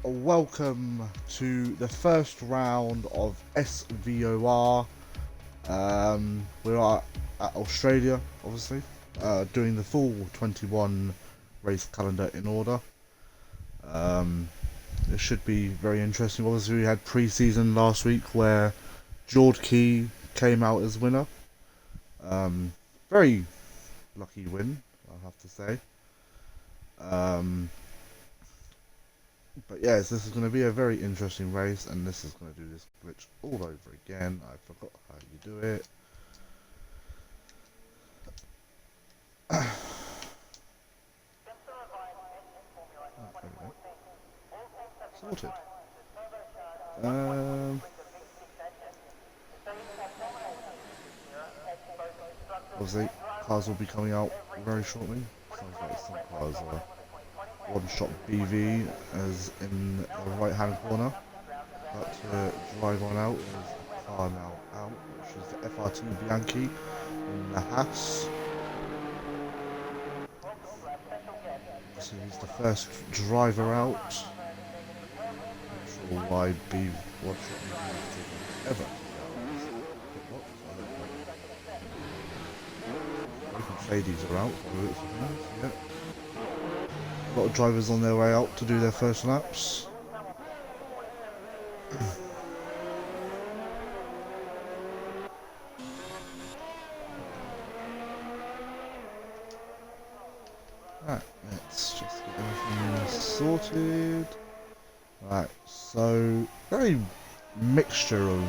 welcome to the first round of SVOR. We are at Australia, obviously, doing the full 21 race calendar in order. It should be very interesting. Obviously, we had pre-season last week where George Key came out as winner. Very lucky win, I have to say. But yes, this is going to be a very interesting race, and this is going to do this glitch all over again. I forgot how you do it. Sorted. Obviously, cars will be coming out very shortly. Sounds like some cars are one-shot BV as in the right-hand corner. About to drive on out. There's a car now out, which is the FRT Bianchi in the Haas. So he's the first driver out. Not sure why B one-shot BV is taking ever. Both ladies are out. Yeah. A lot of drivers on their way out to do their first laps. Right, let's just get everything sorted. Right, so very mixture of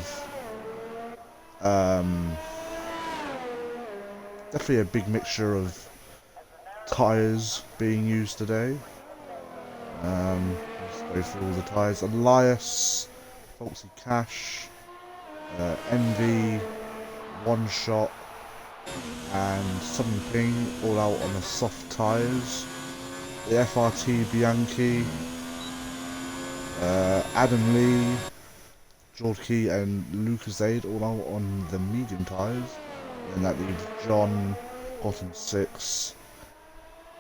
definitely a big mixture of tyres being used today. Just go through all the tyres. Elias, Foxy Cash, Envy, One Shot, and Southern Ping all out on the soft tyres. The FRT Bianchi, Adam Lee, George Key and Lucas Aid all out on the medium tyres. And that leaves John, Bottom 6,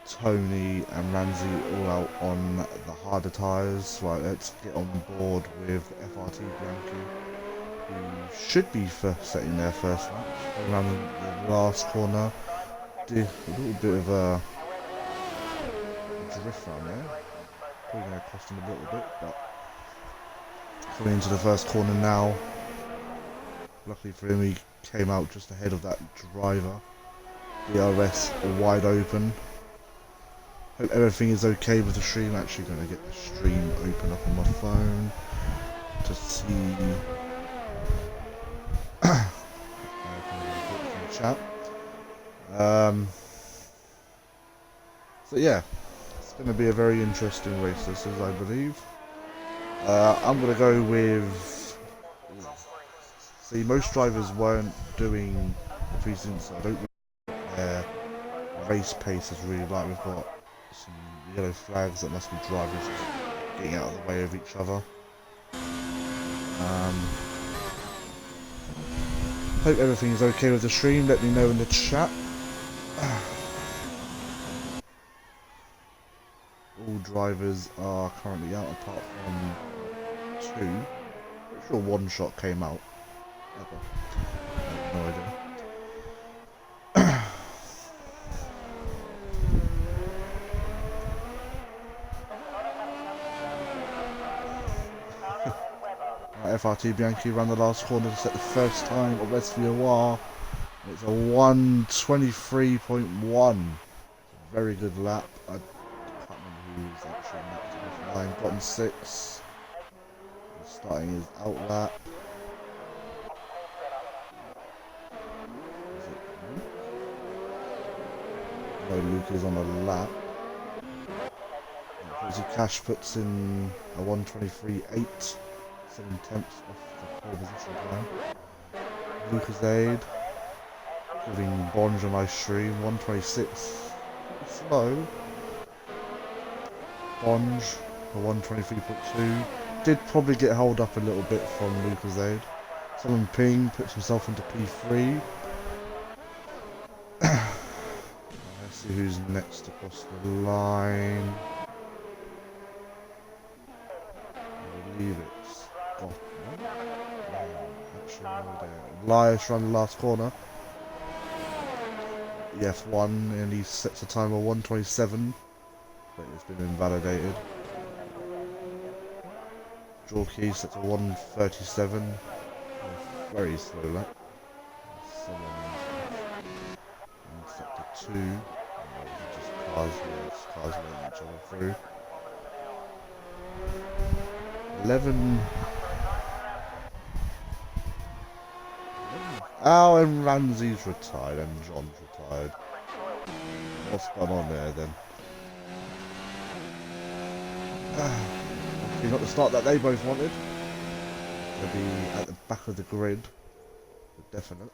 Tony and Ramsey all out on the harder tyres. Right, let's get on board with FRT Bianchi, who should be setting their first lap. Around the last corner, did a little bit of a drift around there. Probably going to cost him a little bit, but coming into the first corner now. Luckily for him, he came out just ahead of that driver. DRS wide open. Hope everything is okay with the stream. I'm actually going to get the stream open up on my phone to see chat. So yeah, it's going to be a very interesting race this is, I believe. I'm going to go with... See, most drivers weren't doing the pre-season, so I don't really their race pace is really light. We've got some yellow flags that must be drivers getting out of the way of each other. Hope everything is okay with the stream. Let me know in the chat. All drivers are currently out apart from 2. Pretty sure One Shot came out. Okay. I have no idea. FRT Bianchi ran the last corner to set the first time of SVOR. It's a 1:23.1. Very good lap. I can't remember who was actually next to the line. Bottom 6. Starting his out lap. No, Luke is on a lap. Cash puts in a 1:23.8. 7/10 off the pole position time. Lucas Aid giving Bonge a nice stream. 1:26. Slow. Bonge for 1:23.2. Did probably get held up a little bit from Lucas Aid. Someone Ping puts himself into P3. Let's see who's next across the line. believe it's got Elias around the last corner. The F1 and he sets a time of 1:27, but it's been invalidated. Jorky sets a 1:37. Very slow lap. Someone's in sector 2. Just cars letting each other through. 11. Oh, and Ramsey's retired and John's retired. What's going on there then? Not the start that they both wanted. To be at the back of the grid, for definite.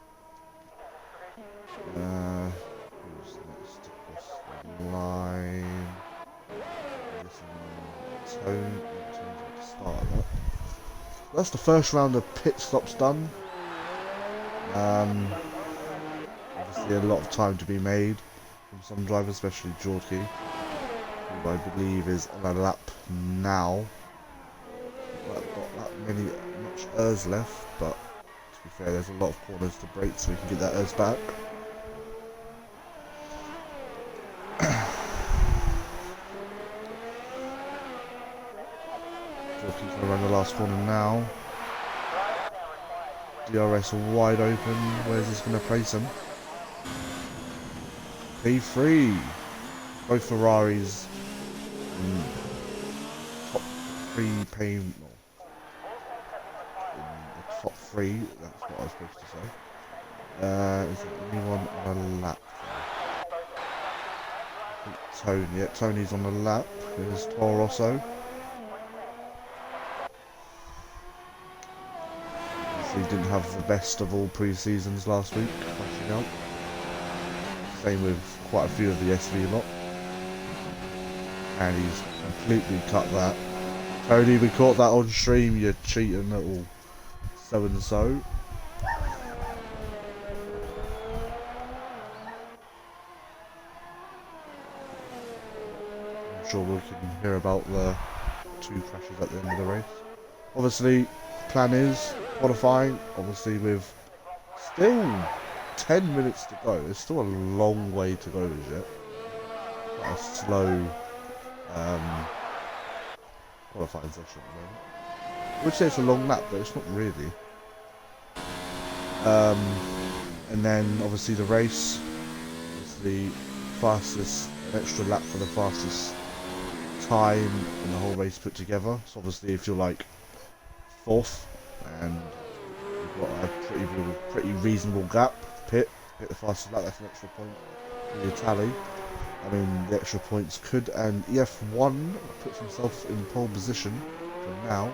Who's next to cross the line? Tone to start that. That's the first round of pit stops done. Obviously a lot of time to be made from some drivers, especially Jorky, who I believe is on a lap now. Not that many much ERS left, but to be fair, there's a lot of corners to break, so we can get that ERS back. Jorky's going to run the last corner now. DRS wide open. Where's this going to place him? P3. Both Ferraris in top 3 payment. In the top 3. That's what I was supposed to say. Is there anyone on a lap? I think Tony. Yeah, Tony's on the lap. There's Toro Rosso. He didn't have the best of all pre-seasons last week, flashing out. Same with quite a few of the SV lot. And he's completely cut that. Tony, we caught that on stream, you cheating little so-and-so. I'm sure we can hear about the 2 crashes at the end of the race. Obviously, plan is qualifying, obviously with still 10 minutes to go. There's still a long way to go as yet. Quite a slow qualifying session at the moment. I would say it's a long lap, but it's not really. And then obviously the race is the fastest, an extra lap for the fastest time in the whole race put together. So obviously if you're like 4th and you've got a pretty reasonable gap, hit the fastest lap, that's an extra point for your tally. I mean, the extra points could, and EF1 puts himself in pole position for now.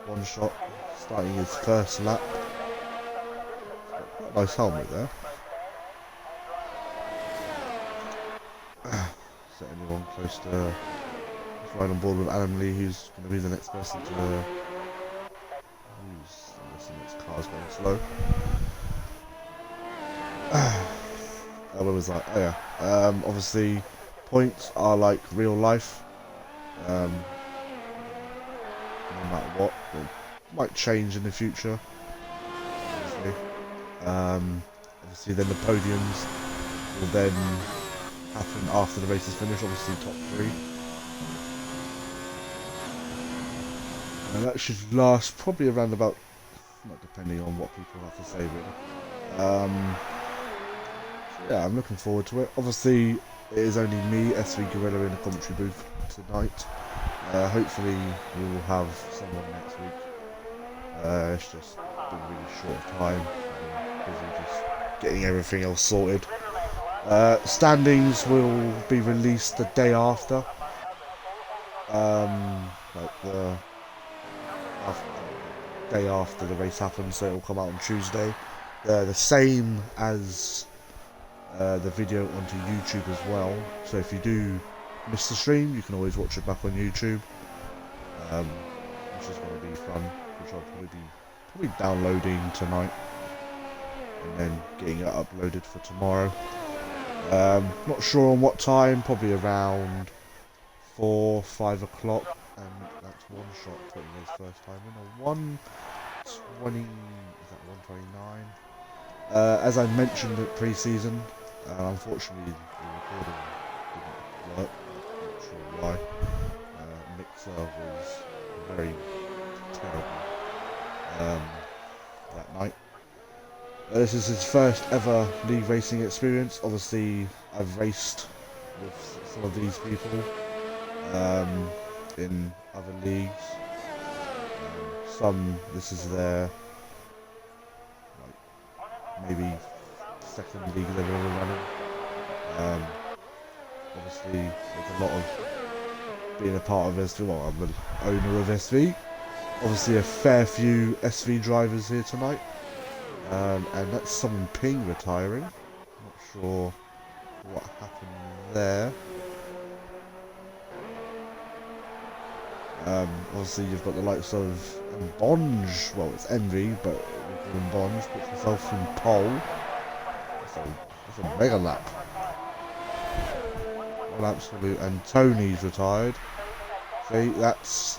One shot, starting his first lap. Quite a nice helmet there. Is there anyone close to right on board with Adam Lee, who's going to be the next person to... This car's going slow. Where was that? Oh yeah. Obviously, points are like real life. No matter what, they might change in the future. Obviously, then the podiums will then happen after the race is finished. Obviously, top 3. And that should last probably around about, not depending on what people have to say really. Yeah, I'm looking forward to it. Obviously, it is only me, SV Gorilla, in the commentary booth tonight. Hopefully, we will have someone next week. It's just been a really short time. I'm busy just getting everything else sorted. Standings will be released the day after. Like the day after the race happens, so it will come out on Tuesday. They're the same as the video onto YouTube as well, so if you do miss the stream, you can always watch it back on YouTube, which is going to be fun, which I'll probably be downloading tonight and then getting it uploaded for tomorrow. Not sure on what time, probably around 4-5 o'clock. and that's one shot putting his first time in a 120. Is that 129? As I mentioned at pre-season, unfortunately the recording didn't work. Not sure why. Mixer was very terrible that night. This is his first ever league racing experience. Obviously, I've raced with some of these people in other leagues. This is their maybe second league they've ever running. Obviously, there's a lot of being a part of SV. Well, I'm the owner of SV. Obviously, a fair few SV drivers here tonight. And that's someone Ping retiring. Not sure what happened there. Obviously, you've got the likes of Bonge. Well, it's Envy, but we call him Bonge. Puts himself in pole. That's a mega lap. An absolute. And Tony's retired. See, that's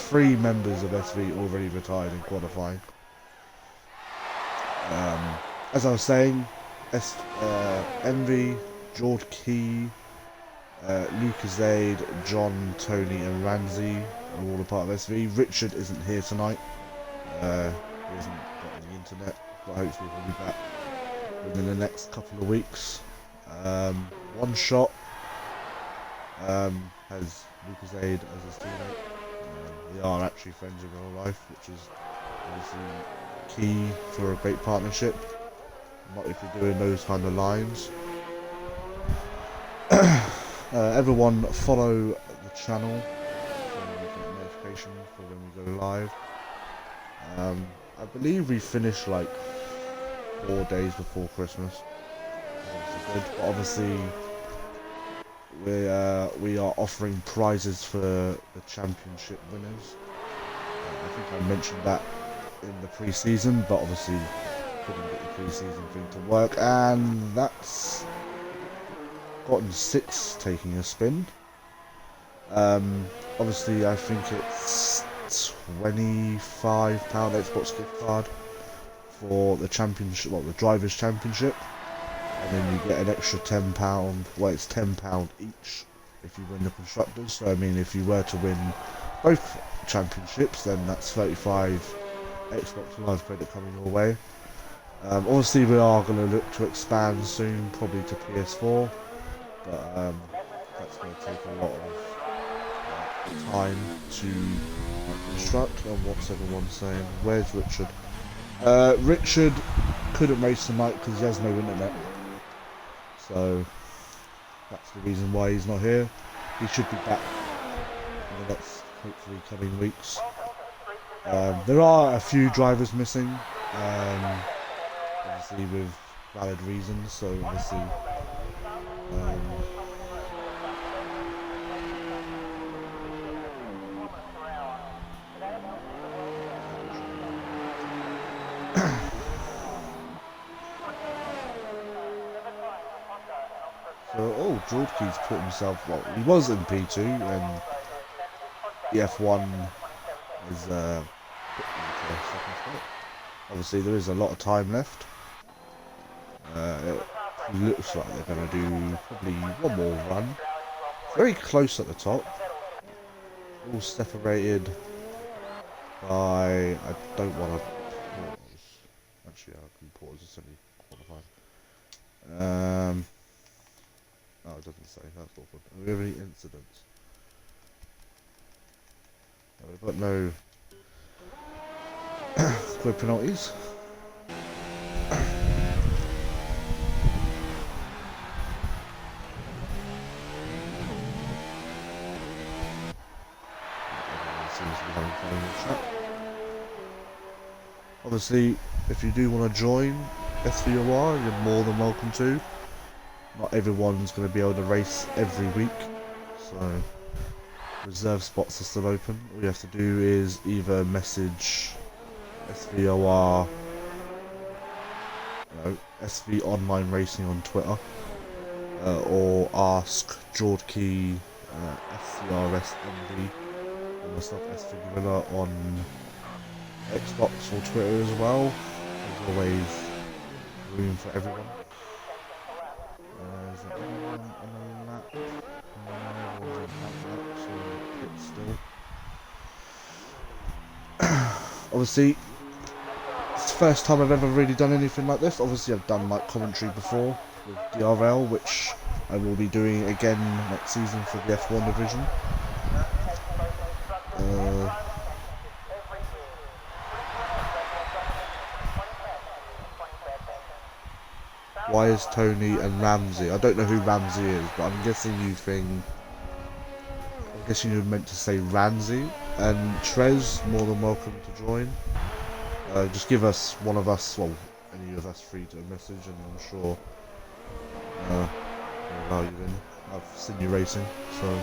3 members of SV already retired in qualifying. As I was saying, Envy, George Key, Lucas Aid, John, Tony and Ramsey are all a part of SV. Richard isn't here tonight. He hasn't got any internet, but hopefully he'll be back within the next couple of weeks. One Shot has Lucas Aid as his teammate. They are actually friends in real life, which is obviously key for a great partnership. Not if you're doing those kind of lines. Everyone follow the channel so you get a notification for when we go live. I believe we finish like 4 days before Christmas. But obviously we are offering prizes for the championship winners. I think I mentioned that in the pre-season, but obviously couldn't get the pre-season thing to work, and that's gotten 6 taking a spin. Obviously I think it's £25 Xbox gift card for the championship, well, the drivers championship, and then you get an extra £10. Well, it's £10 each if you win the constructors. So I mean, if you were to win both championships, then that's 35 Xbox Live credit coming your way. Obviously we are going to look to expand soon, probably to PS4, but that's going to take a lot of time to construct. And what's everyone saying? Where's Richard? Richard couldn't race tonight because he has no internet, so that's the reason why he's not here. He should be back in the next, hopefully, coming weeks. There are a few drivers missing, obviously with valid reasons, so obviously so, George Key's put himself, well, he was in P2, and the F1 is put into second spot. Obviously there is a lot of time left. It looks like they're going to do probably one more run. Very close at the top. All separated by, I don't want to pause. Actually, I can pause, it's only qualified. Oh, it doesn't say, that's awkward. Do we have any incidents? No, we've got no grid penalties. Seems to be having fun in the chat. Obviously, if you do want to join SVOR, you're more than welcome to. Not everyone's going to be able to race every week, so reserve spots are still open. All you have to do is either message SVOR, no, SV Online Racing on Twitter, or ask George Key, SCRS MD and myself SVOR on Xbox or Twitter as well. There's always room for everyone. Is there anyone on the lap? No, everyone's on that lap, so we're in the pit still. Obviously, it's the first time I've ever really done anything like this. Obviously, I've done like commentary before with DRL, which I will be doing again next season for the F1 division. Why is Tony and Ramsey? I don't know who Ramsey is, but I'm guessing you're meant to say Ramsey. And Trez, more than welcome to join. Just give us one of us, well, any of us free to a message, and I'm sure we'll allow you in. I've seen you racing, so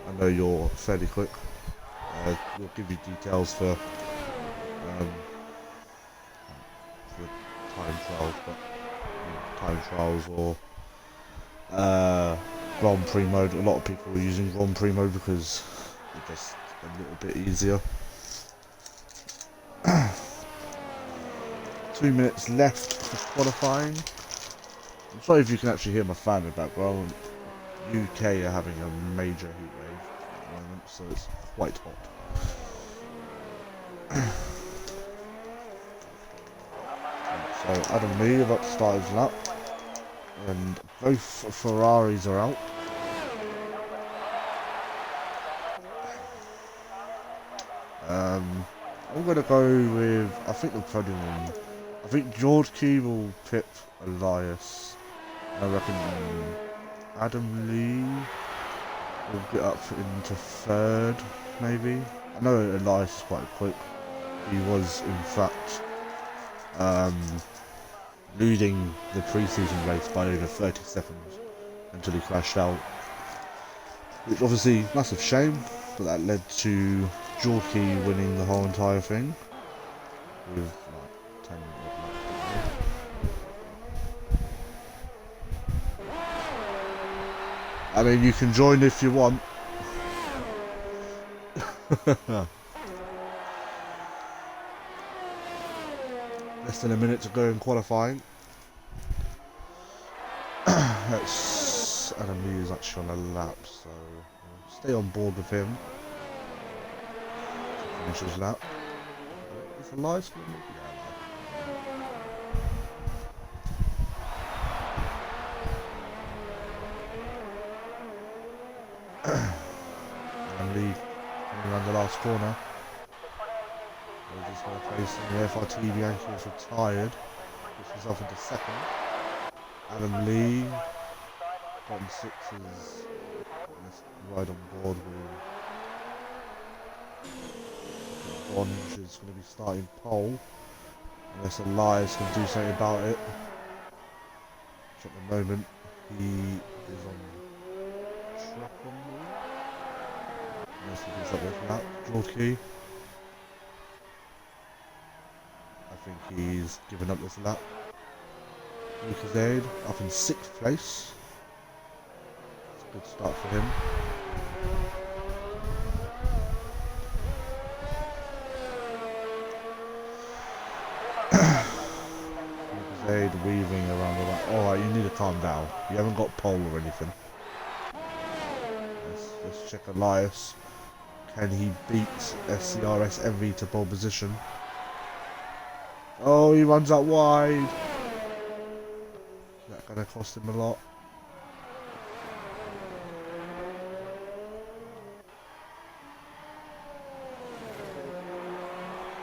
I know you're fairly quick. We'll give you details for time trials, but time trials or Grand Prix mode. A lot of people are using Grand Prix mode because it's just a little bit easier. 2 minutes left for qualifying. I'm sorry if you can actually hear my fan in the background. UK are having a major heat wave at the moment, so it's quite hot. So Adam Lee about to start his lap, and both Ferraris are out. I'm gonna go with, I think George Key will pip Elias. I reckon Adam Lee will get up into third, maybe. I know Elias is quite quick. He was, in fact, leading the pre-season race by over 30 seconds until he crashed out. Which obviously, massive shame, but that led to Jorky winning the whole entire thing with like 10 laps. I mean, you can join if you want. Less than a minute to go in qualifying. Adam Lee is actually on a lap, so we'll stay on board with him. Finish his lap. Is the live screen? Adam Lee coming around the last corner. We're just going to place the FRT Bianchi is retired. Puts himself into second. Adam Lee, bottom sixes. Let's ride on board with Bond, which is going to be starting pole. Unless Elias can do something about it. Which at the moment he is on track on me. Unless he does that with that. Jorky. I think he's given up this lap. Lucas Aid up in 6th place. It's a good start for him. Lucas Aid weaving around the back. Alright, you need to calm down. You haven't got pole or anything. Let's check Elias. Can he beat SCRS MV to pole position? Oh, he runs out wide. Is that going to cost him a lot?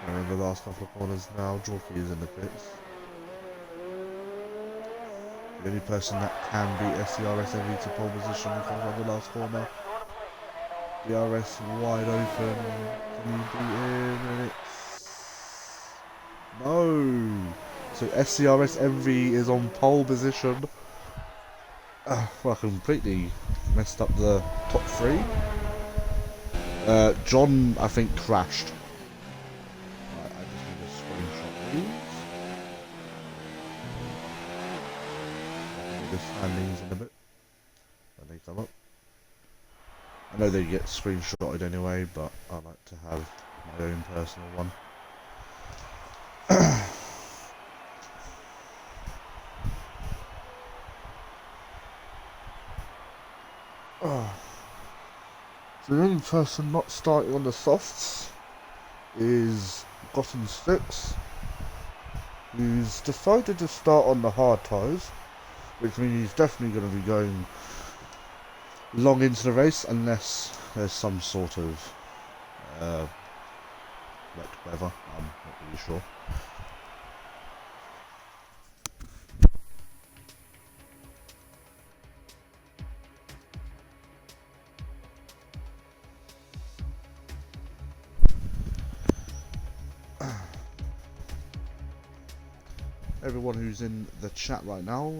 And in the last couple of corners now, Jorky is in the pits. The only person that can beat SCRS MV to pole position comes on the last corner. DRS wide open. Can you beat him? And it's... No! So SCRS MV is on pole position. Well, I completely messed up the top 3. John, I think, crashed. Right, I just need a screenshot these. The standings in a bit when they come up. I know know they get screenshotted anyway, but I like to have my own personal one. So the only person not starting on the softs is Gotham 6, who's decided to start on the hard tyres, which means he's definitely going to be going long into the race unless there's some sort of wet weather. I'm not really sure. Everyone who's in the chat right now,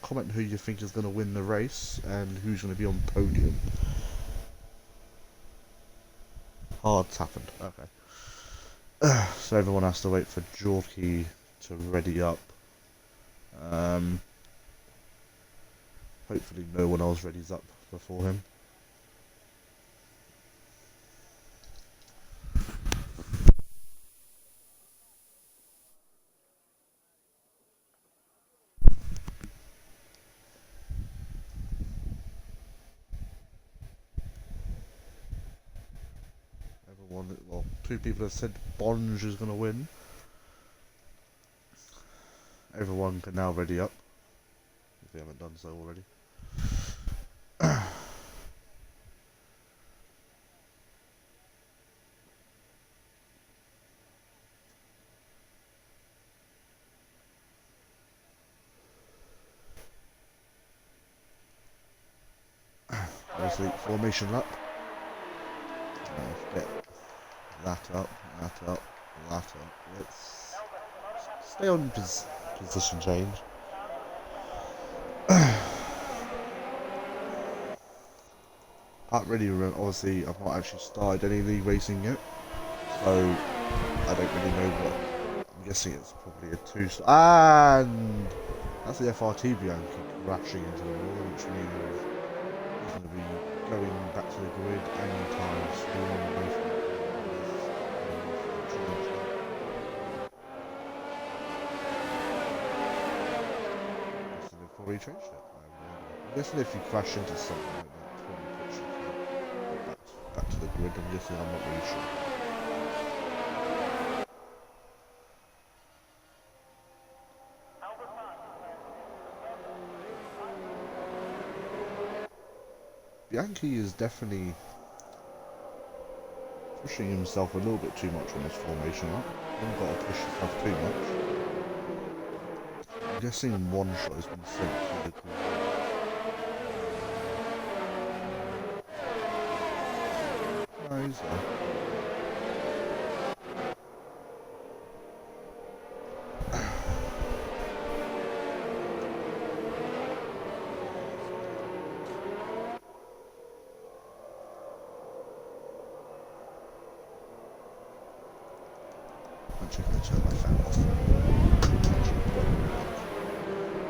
comment who you think is going to win the race and who's going to be on podium. Hard's happened. Okay. So everyone has to wait for Jorky to ready up. Hopefully no one else readies up before him. Well, 2 people have said Bonge is going to win. Everyone can now ready up, if they haven't done so already. Obviously, formation lap. Get that up, that up, that up. Let's stay on position change. Can't really remember. Obviously, I've not actually started any league racing yet, so I don't really know what. I'm guessing it's probably a 2-star. And that's the FRT Bianchi crashing into the wall, which means he's going to be going back to the grid anytime soon. Probably changed it. I'm guessing if you crash into something like that, probably puts you back to the grid. I'm guessing, I'm not really sure. Bianchi is definitely pushing himself a little bit too much on this formation up. You haven't got to push yourself too much. I'm guessing one shot has been sent to the grid. No, he's there. Actually, I'm going to turn my fan off.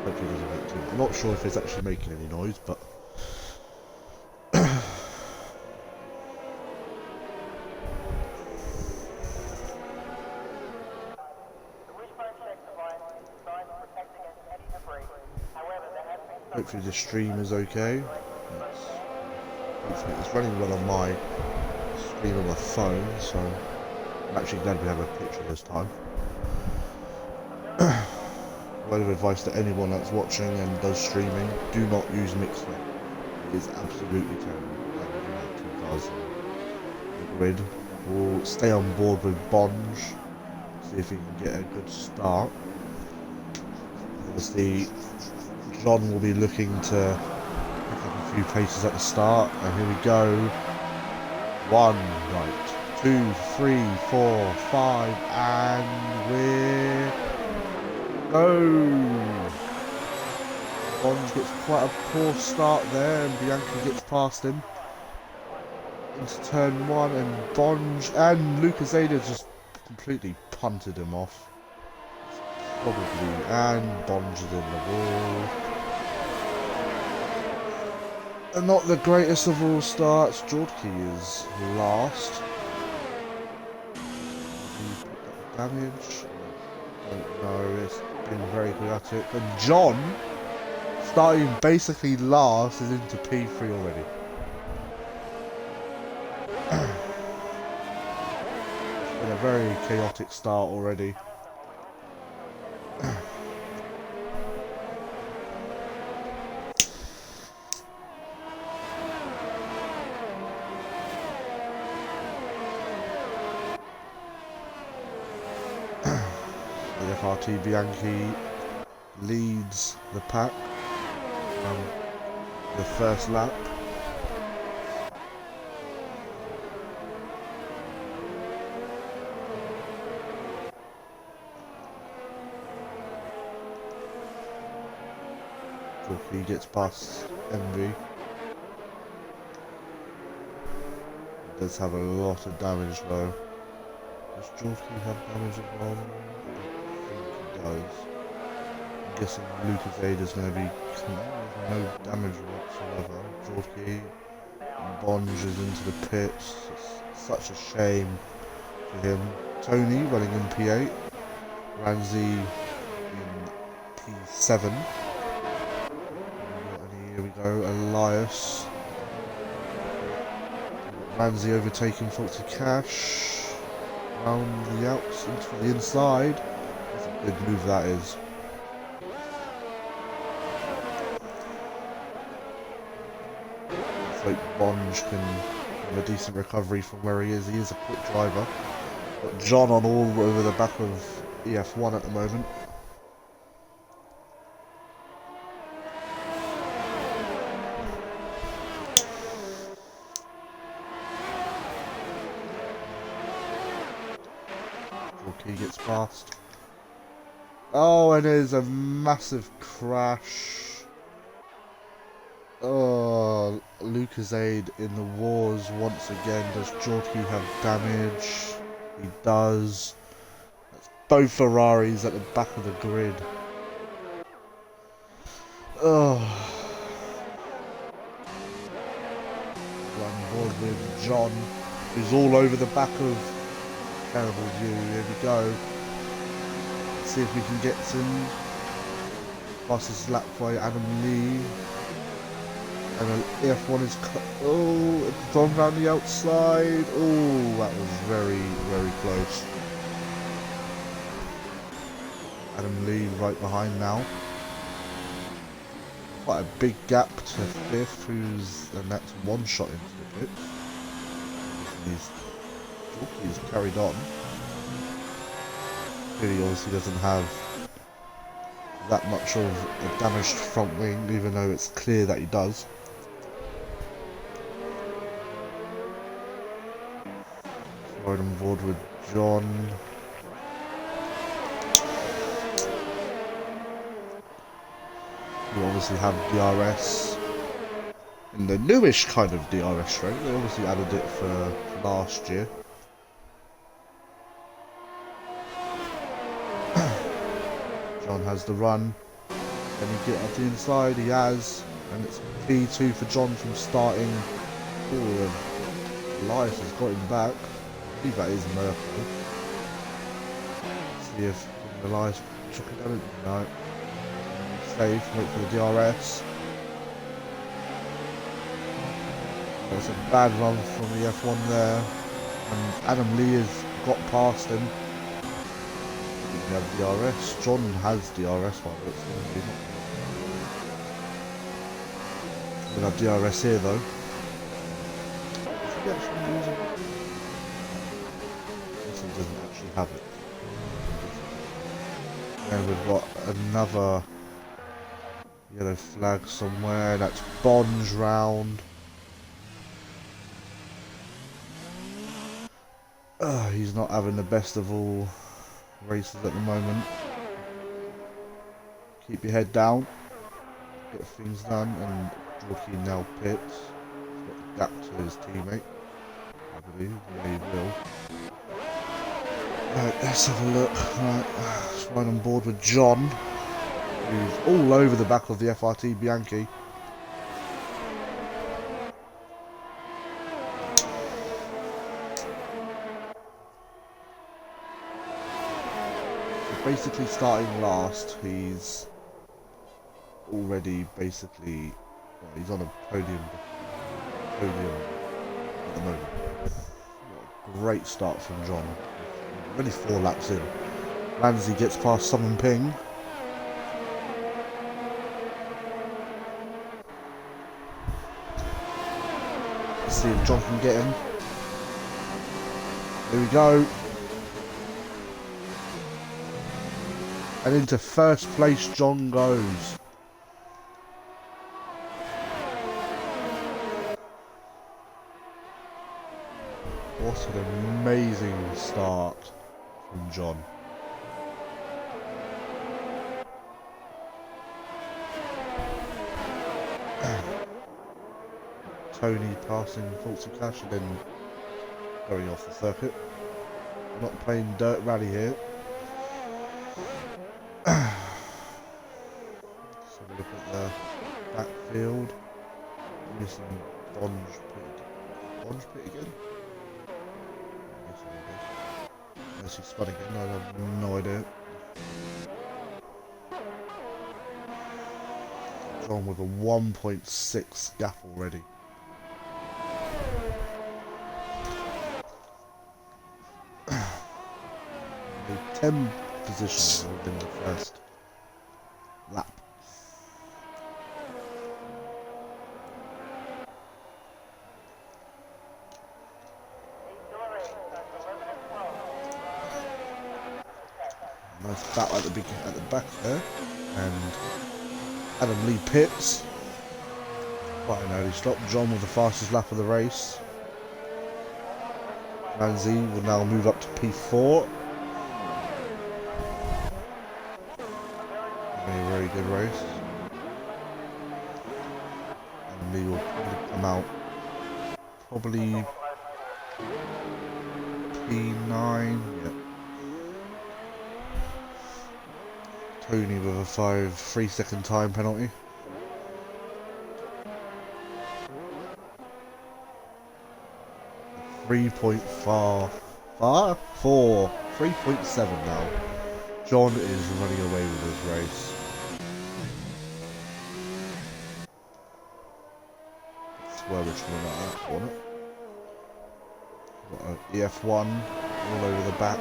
Hopefully it doesn't make too much. I'm not sure if it's actually making any noise, but hopefully the stream is okay. Hopefully it's running well on my screen on my phone, so I'm actually glad we have a picture this time. Word of advice to anyone that's watching and does streaming, do not use Mixer. It is absolutely terrible. The grid. We'll stay on board with Bonge, see if he can get a good start. Obviously, John will be looking to pick up a few places at the start, and here we go. 1, right, 2, 3, 4, 5, and we're go. Bonge gets quite a poor start there, and Bianchi gets past him into turn 1, and Bonge and Lucas Ada just completely punted him off. Probably, and Bonge is in the wall. Not the greatest of all starts. Jorky is last. He picked up damage. I don't know. It's been very chaotic. And John, starting basically last, is into P3 already. It's been a very chaotic start already. The FRT Bianchi leads the pack on the first lap. He gets past Envy. He does have a lot of damage though. Does Jorky have damage as well? I don't think he does. I'm guessing Lucas Aid is going to be no damage whatsoever. Jorky and Bonge is into the pits. It's such a shame for him. Tony running in P8. Ramsey in P7. Here we go, Elias. Ramsey overtaking Foxy Cash. Round the outs into the inside. That's a good move that is. Looks like Bonge can have a decent recovery from where he is. He is a quick driver. Got John on all over the back of EF1 at the moment. He gets past. Oh, and there's a massive crash. Oh, Lucas Aid in the wars once again. Does Jorky have damage? He does. That's both Ferraris at the back of the grid. Oh. I'm bored with John, who's all over the back of terrible view. Here we go. Let's see if we can get some. Fastest lap by Adam Lee. And F1 is oh, it's gone round the outside. Oh, that was very, very close. Adam Lee right behind now. Quite a big gap to fifth, who's the next one shot into the pit. He's carried on. Clearly, obviously doesn't have that much of a damaged front wing, even though it's clear that he does. Right on board with John. You obviously have DRS in the newish kind of DRS straight. They obviously added it for last year. John has the run. Can he get up the inside? He has. And it's P2 for John from starting. Oh, Elias has got him back. I believe that is Merkel. See if Elias took it down. No. Safe. Wait for the DRS. That's a bad run from the F1 there. And Adam Lee has got past him. We have DRS. John has DRS by it. We'll have DRS here though. Should we actually use it? This one doesn't actually have it. And we've got another yellow flag somewhere. That's Bonge round. He's not having the best of all races at the moment. Keep your head down. Get things done. And Jorky now pits. He's got the gap to his teammate. I believe. Yeah, he will. Right, let's have a look. Right, let's ride on board with John, who's all over the back of the FRT Bianchi. basically starting last. He's already basically, well, he's on a podium at the moment. What a great start from John. Already 4 laps in. Ramsey gets past Summon Ping. Let's see if John can get him. Here we go. And into first place John goes. What an amazing start from John. Tony passing Faulty Clash and then going off the circuit. Not playing Dirt Rally here. So we look at the backfield. Missing Bonge Pit again? Unless he spun again, I have no idea. John with a 1.6 gap already. 10 positions within the first lap. Nice battle at the back there, and Adam Lee pits. Quite an early stop. John with the fastest lap of the race. Manzi will now move up to P4. Very good race. And Lee will probably come out probably P9. Yep. Tony with a 3-second time penalty. .4. 3.7 now. John is running away with this race. Swear which one like that, wasn't it? Got an EF1 all over the back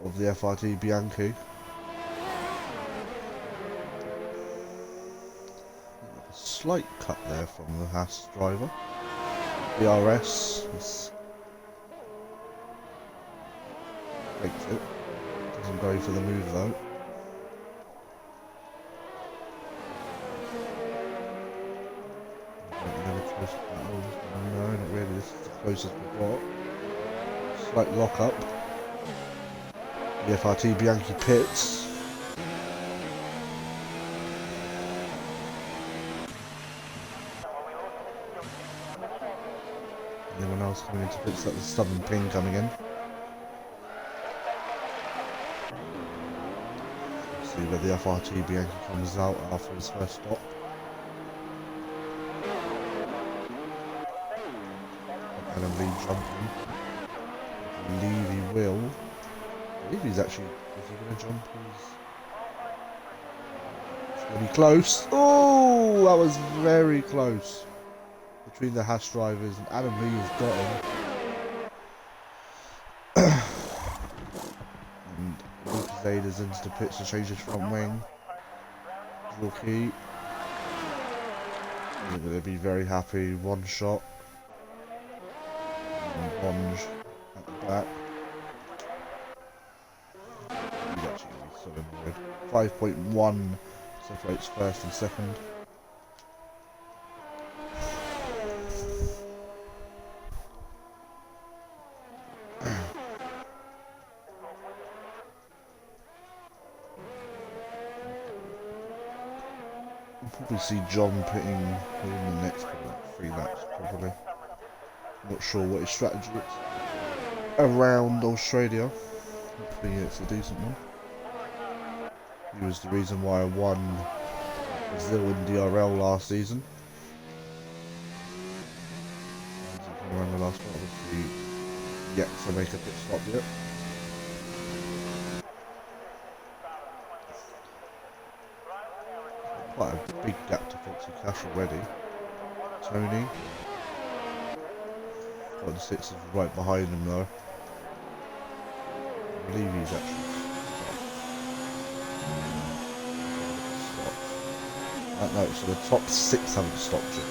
of the FRT Bianchi. A slight cut there from the Haas driver. DRS makes it. Doesn't go for the move though. No, not really. This is the closest we've got. Slight lock up. The FRT Bianchi pits. Anyone else coming into pits? That's the Southern Ping coming in. Let's see where the FRT Bianchi comes out after his first stop. Adam Lee jumping. I believe he will. I believe he's actually. Is he going to jump? It's going to be close. Oh, that was very close. Between the Haas drivers, and Adam Lee has got him. And Lucas Ada's into the pits to change his front wing. Rookie. They're going to be very happy. One shot. And Bonge at the back. He's actually going to be so annoyed. 5.1 separates first and second. Probably see John pitting within the next 3 laps, probably. Not sure what his strategy is around Australia. Hopefully it's a decent one. He was the reason why I won Brazil in DRL last season. Around the last one, obviously yet to make a pit stop yet. quite a big gap to Foxy Cash already. Tony. Cotton 6 is right behind him though. I believe he's actually stopped. No, so the top 6 haven't stopped yet.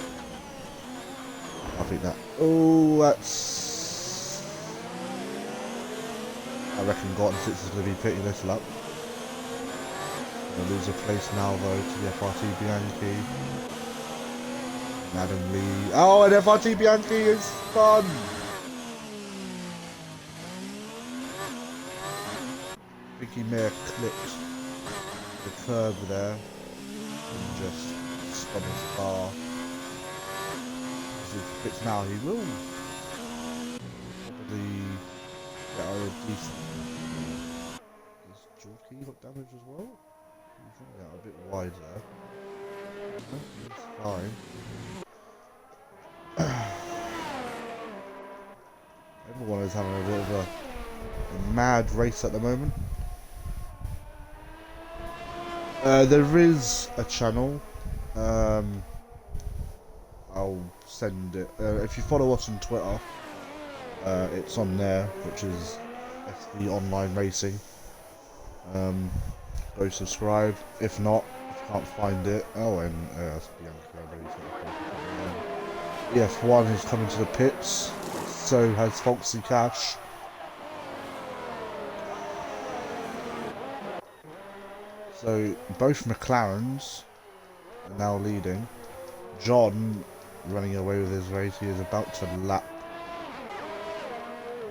I think that... Oh, that's... I reckon Cotton 6 is going to be pitting this lap. Gonna lose a place now though to the FRT Bianchi. Adam Lee. Oh, and FRT Bianchi is fun! I think he may have clipped the curb there and just spun his car. If he fits now, he will probably get a decent. Has George Key got damage as well? He's running out a bit wide there. No, he's fine. Everyone is having a bit of a mad race at the moment. There is a channel. I'll send it. If you follow us on Twitter, it's on there, which is SV Online Racing. Go subscribe. If not, if you can't find it. Oh, and that's Bianca. EF1 is coming to the pits. So has Foxy Cash. So both McLarens are now leading. John running away with his race. He is about to lap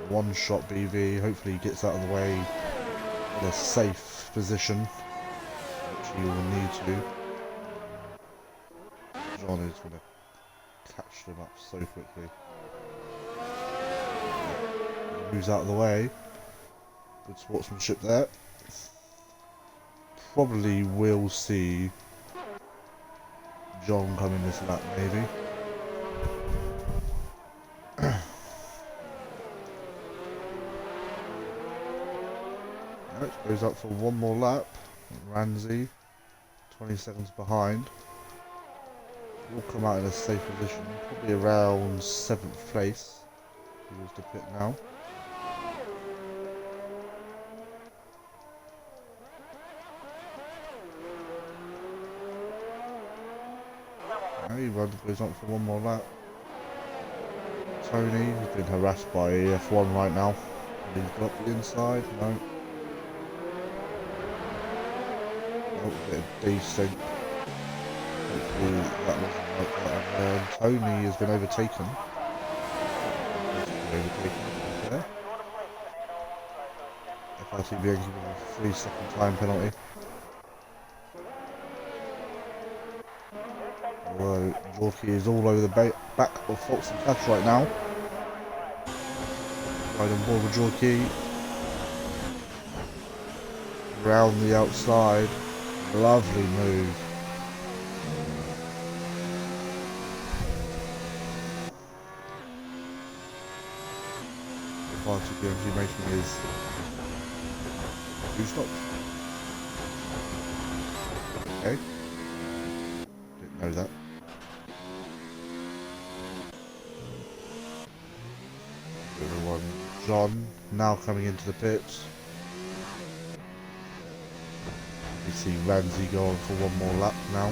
one shot BV. Hopefully he gets out of the way in a safe position, which he will need to. John is going to catch them up so quickly. Moves out of the way. Good sportsmanship there. Probably will see John coming this lap, maybe. Right, goes up for one more lap. Ramsey, 20 seconds behind. Will come out in a safe position, probably around 7th place. He was to pit now. He goes on for one more lap. Tony has been harassed by F1 right now. He's got the inside. No. Oh, a bit of desync. Hopefully that wasn't like that. And Tony has been overtaken. There. FRT being given a 3-second time penalty. Jorky is all over the back of Foxy Cash right now. Right on board with Jorky. Round the outside. Lovely move. The party BMG making his 2 stops. Okay. Didn't know that. Everyone, John now coming into the pits. We see Ramsey go on for one more lap now.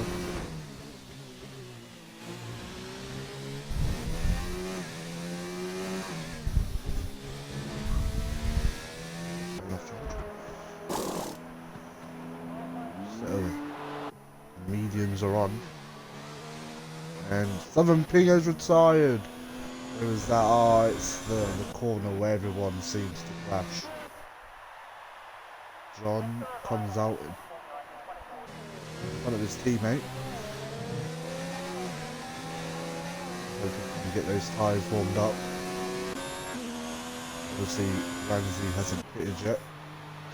So, mediums are on. And Southern Ping has retired. It was that, oh, it's the corner where everyone seems to crash. John comes out in front of his teammate. Hoping he can get those tyres warmed up. Obviously, Ramsey hasn't pitted yet.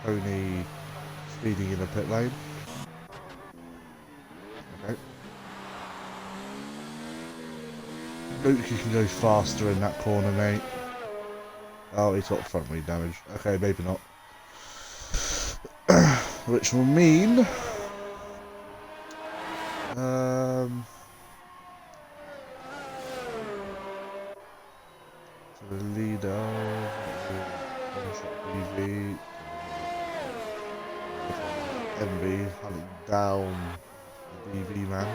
Tony speeding in the pit lane. Okay. Luke, you can go faster in that corner, mate. Oh, he's got front wheel damage. Okay, maybe not. Which will mean So the leader, BV, Envy hunting down the BV man.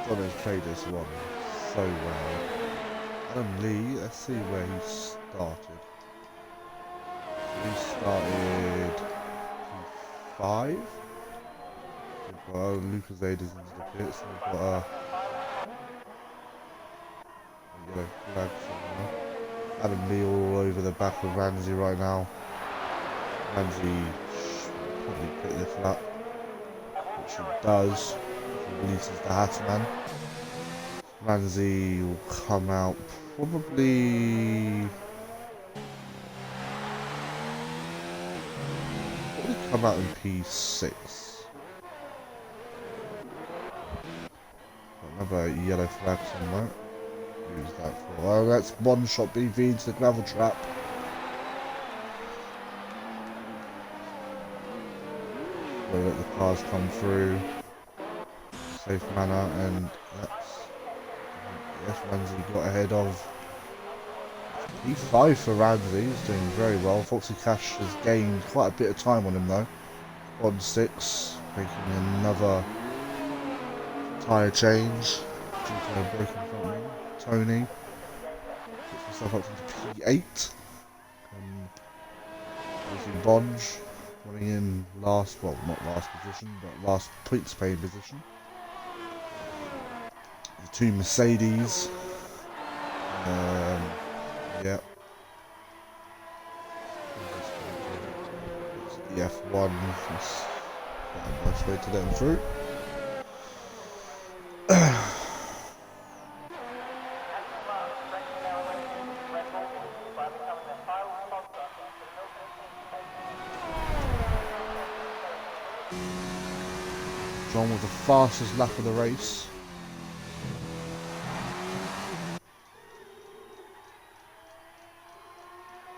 John has played this one so well. Adam Lee, let's see where he started. He started P5. We've got Lucas Aid is into the pits. We've got a yellow flag somewhere. Adam Lee all over the back of Ramsey right now. Ramsey should probably pick this lap, which he does. He releases the Hatman. Ramsey will come out probably come out in P6. Another yellow flag somewhere. Use that for. Oh, that's one shot BV into the gravel trap. We'll let the cars come through. Safe manner, and that's Ramsey got ahead of P5 for Ramsey. He's doing very well. Foxy Cash has gained quite a bit of time on him though. On 6, making another tyre change due to a broken front wing. Tony puts himself up to P8. Obviously Bonge running in last, well not last position, but last points paid position. The two Mercedes. Yeah. The F1 is quite a nice way to let them through. John with the fastest lap of the race.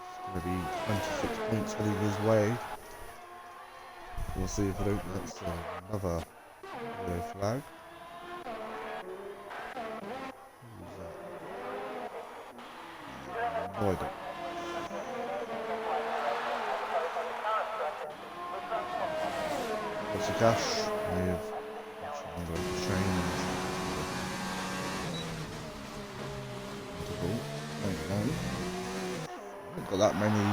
It's going to be 26 points heading his way. We'll see if it opens. That's another yellow flag. Who's that? No idea. What's the cash? We've under the train. I haven't got that many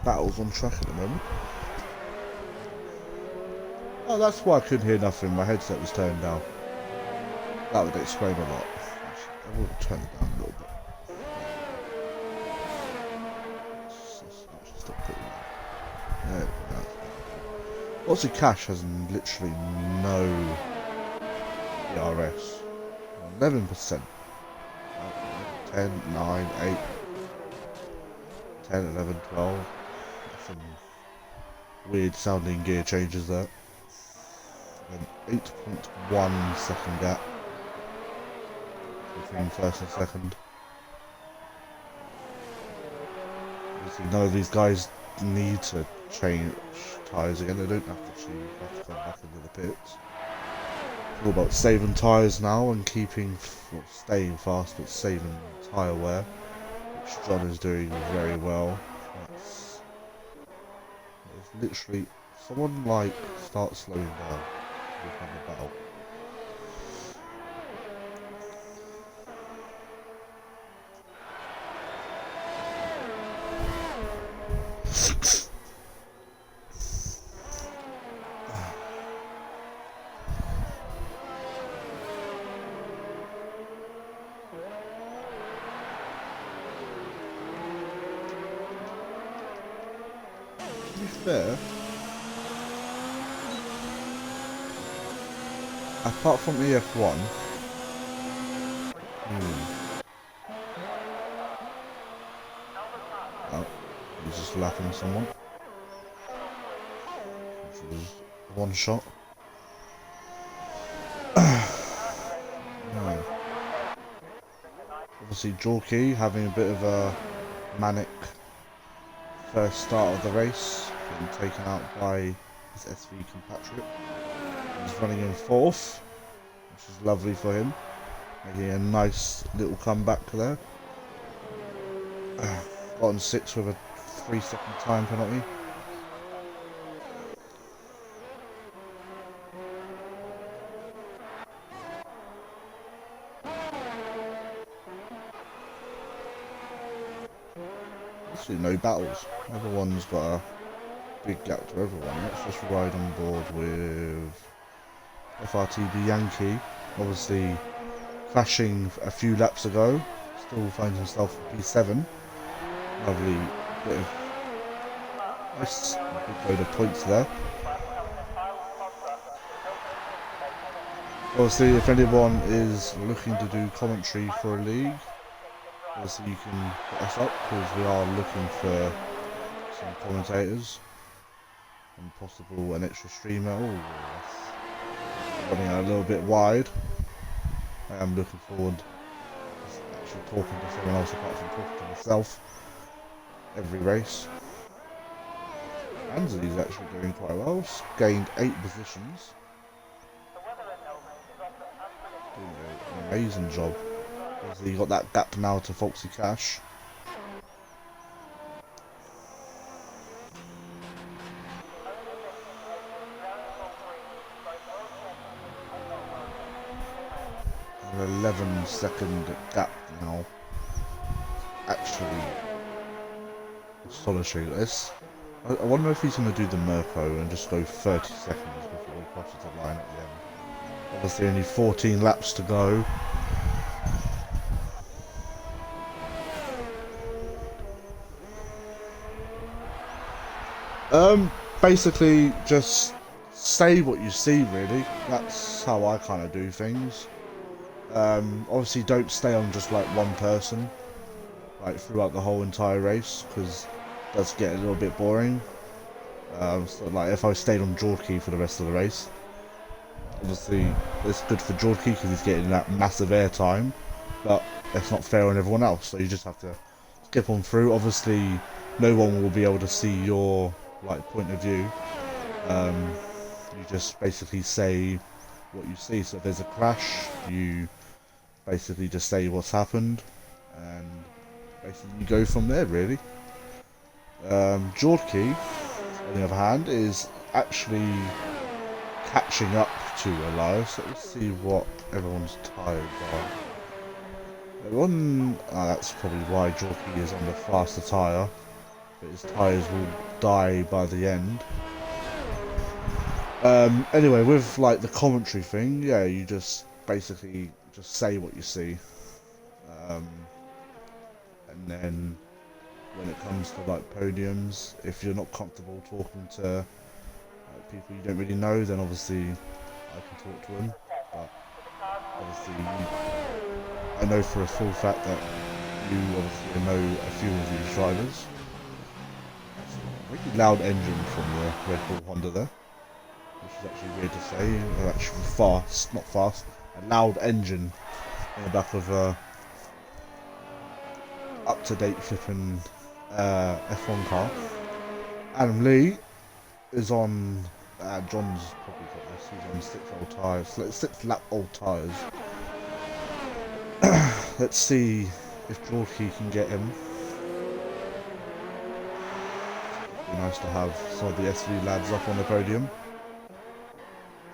battles on track at the moment. Oh, that's why I couldn't hear nothing. My headset was turned down. That would explain a lot. I would turn it down a little bit. There we go. Obviously Cash has literally no ERS. 11%. 10, 9, 8, 10, 11, 12. Some weird sounding gear changes there. And 8.1 second gap between first and second. Obviously none of these guys need to change tyres again. They don't have to come back into the pits. It's all about saving tyres now and keeping, well, staying fast but saving tyre wear, which John is doing very well. It's literally, someone like start slowing down within the battle. To be fair, apart from the F1, oh, he's just lapping someone, which was one shot. No. Obviously Jorky having a bit of a manic first start of the race, getting taken out by his SV compatriot. He's running in fourth, which is lovely for him, making a nice little comeback there. Got on sixth with a 3-second time penalty. Actually, no battles. Everyone's got a big gap to everyone. Let's just ride on board with FRTB Yankee. Obviously, crashing a few laps ago. Still finds himself in P7. Lovely bit of nice big load of points there. Obviously, if anyone is looking to do commentary for a league, obviously you can put us up, because we are looking for some commentators and possible an extra streamer. Oh, that's running a little bit wide. I am looking forward to actually talking to someone else apart from talking to myself every race. Ansley's actually doing quite well. Gained 8 positions. Doing an amazing job. Obviously, you got that gap now to Foxy Cash. An 11-second gap now. Actually, astonishing. I wonder if he's going to do the Mirko and just go 30 seconds before he crosses the line at the end. Obviously, only 14 laps to go. Basically, just say what you see, really. That's how I kind of do things. Obviously, don't stay on just like one person, like throughout the whole entire race, because it does get a little bit boring. So like if I stayed on Jorky for the rest of the race, obviously it's good for Jorky because he's getting that massive airtime, but it's not fair on everyone else. So you just have to skip on through. Obviously, no one will be able to see your like point of view. You just basically say what you see. So if there's a crash, you basically just say what's happened, and basically you go from there, really. Jorky, on the other hand, is actually catching up to Elias. Let's see what everyone's tyres are. That's probably why Jorky is on the faster tyre, but his tyres will die by the end. Anyway, with like the commentary thing, yeah, you just basically just say what you see, and then when it comes to like podiums, if you're not comfortable talking to people you don't really know, then obviously I can talk to them. But obviously, I know for a full fact that you obviously know a few of these drivers. That's a really loud engine from the Red Bull Honda there, which is actually weird to say. They're actually not fast, a loud engine in the back of a up-to-date flipping F1 car. Adam Lee is on. John's probably got this. He's on 6 lap old tyres. Let's see if Jorky can get him. It'd be nice to have some of the SV lads up on the podium.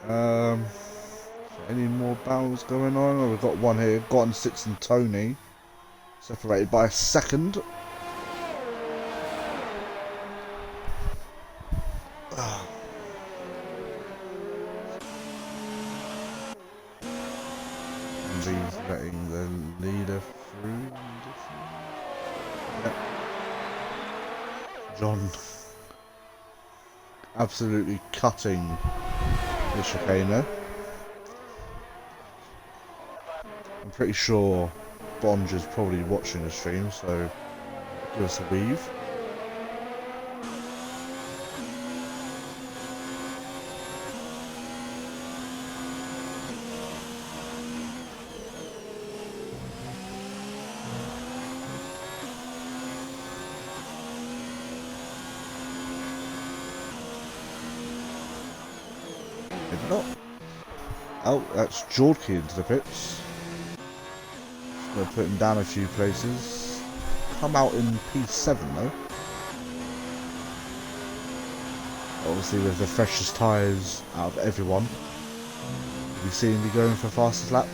So any more battles going on? Oh, we've got one here. Got on 6 and Tony, separated by a second. He's letting the leader through. Yep. John absolutely cutting the chicane there. I'm pretty sure Bonge is probably watching the stream, so give us a weave. Oh, that's Jorky into the pits. Gonna put him down a few places. Come out in P7 though. Obviously with the freshest tyres out of everyone. We see him be going for fastest lap,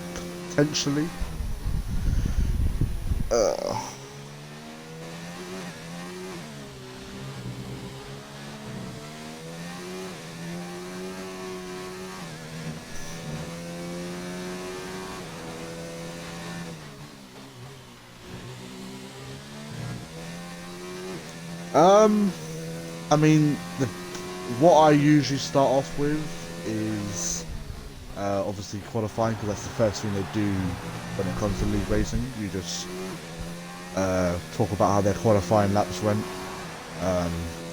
potentially. I mean, what I usually start off with is obviously qualifying, because that's the first thing they do when it comes to league racing. You just talk about how their qualifying laps went.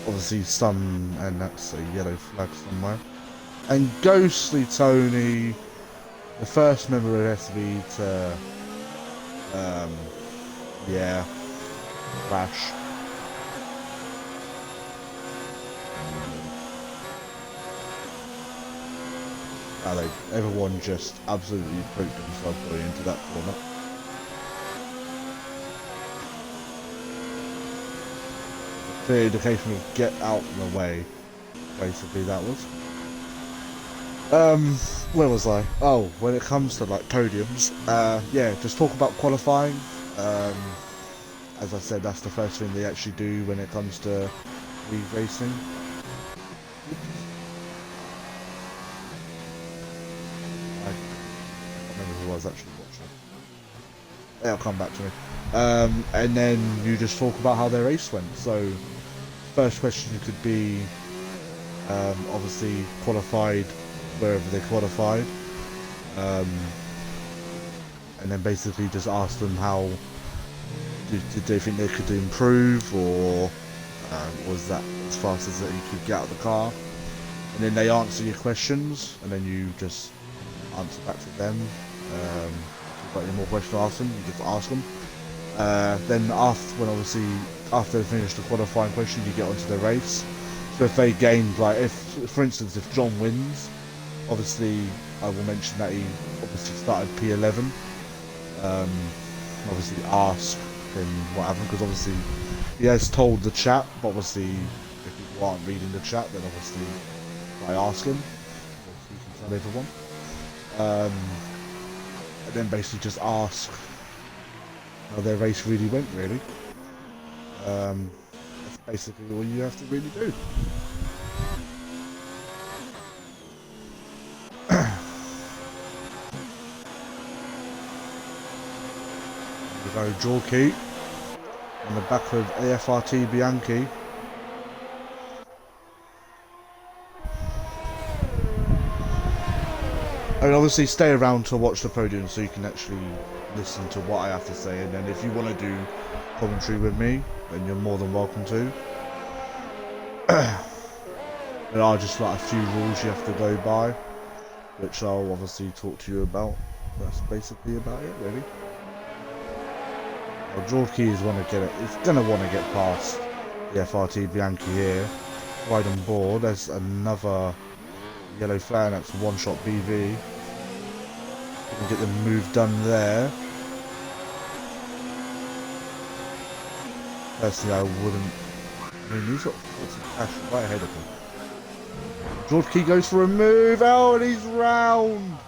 Obviously some, and that's a yellow flag somewhere. And Ghostly Tony, the first member of SV to, yeah, crash. Everyone just absolutely poked themselves going into that corner. A clear indication of get out of the way, basically that was. Where was I? Oh, when it comes to like podiums, yeah, just talk about qualifying. As I said, that's the first thing they actually do when it comes to league racing. Was actually watching. It'll come back to me. And then you just talk about how their race went. So, first question could be, obviously qualified wherever they qualified, and then basically just ask them how did they think they could improve, or was that as fast as that you could get out of the car? And then they answer your questions, and then you just answer back to them. If you've got any more questions to ask them, you just ask them. Then after they finish the qualifying question, you get onto the race. So if they gained, like, for instance, if John wins, obviously I will mention that he obviously started P11. Obviously ask him what happened, because obviously he has told the chat, but obviously if people aren't reading the chat, then obviously I ask him, so he can tell everyone. And then basically just ask how their race really went, really. That's basically all you have to really do. We go Jorky on the back of AFRT Bianchi. And obviously stay around to watch the podium so you can actually listen to what I have to say, and then if you want to do commentary with me, then you're more than welcome to. There are just like a few rules you have to go by, which I'll obviously talk to you about. That's basically about it, really. Well, Jorky is gonna want to get past the FRT Bianchi here. Right on board, there's another yellow flag, that's one shot BV. We can get the move done there. Personally, I wouldn't. I mean, he's got 40 cash right ahead of him. Jorky goes for a move. Oh, and he's round.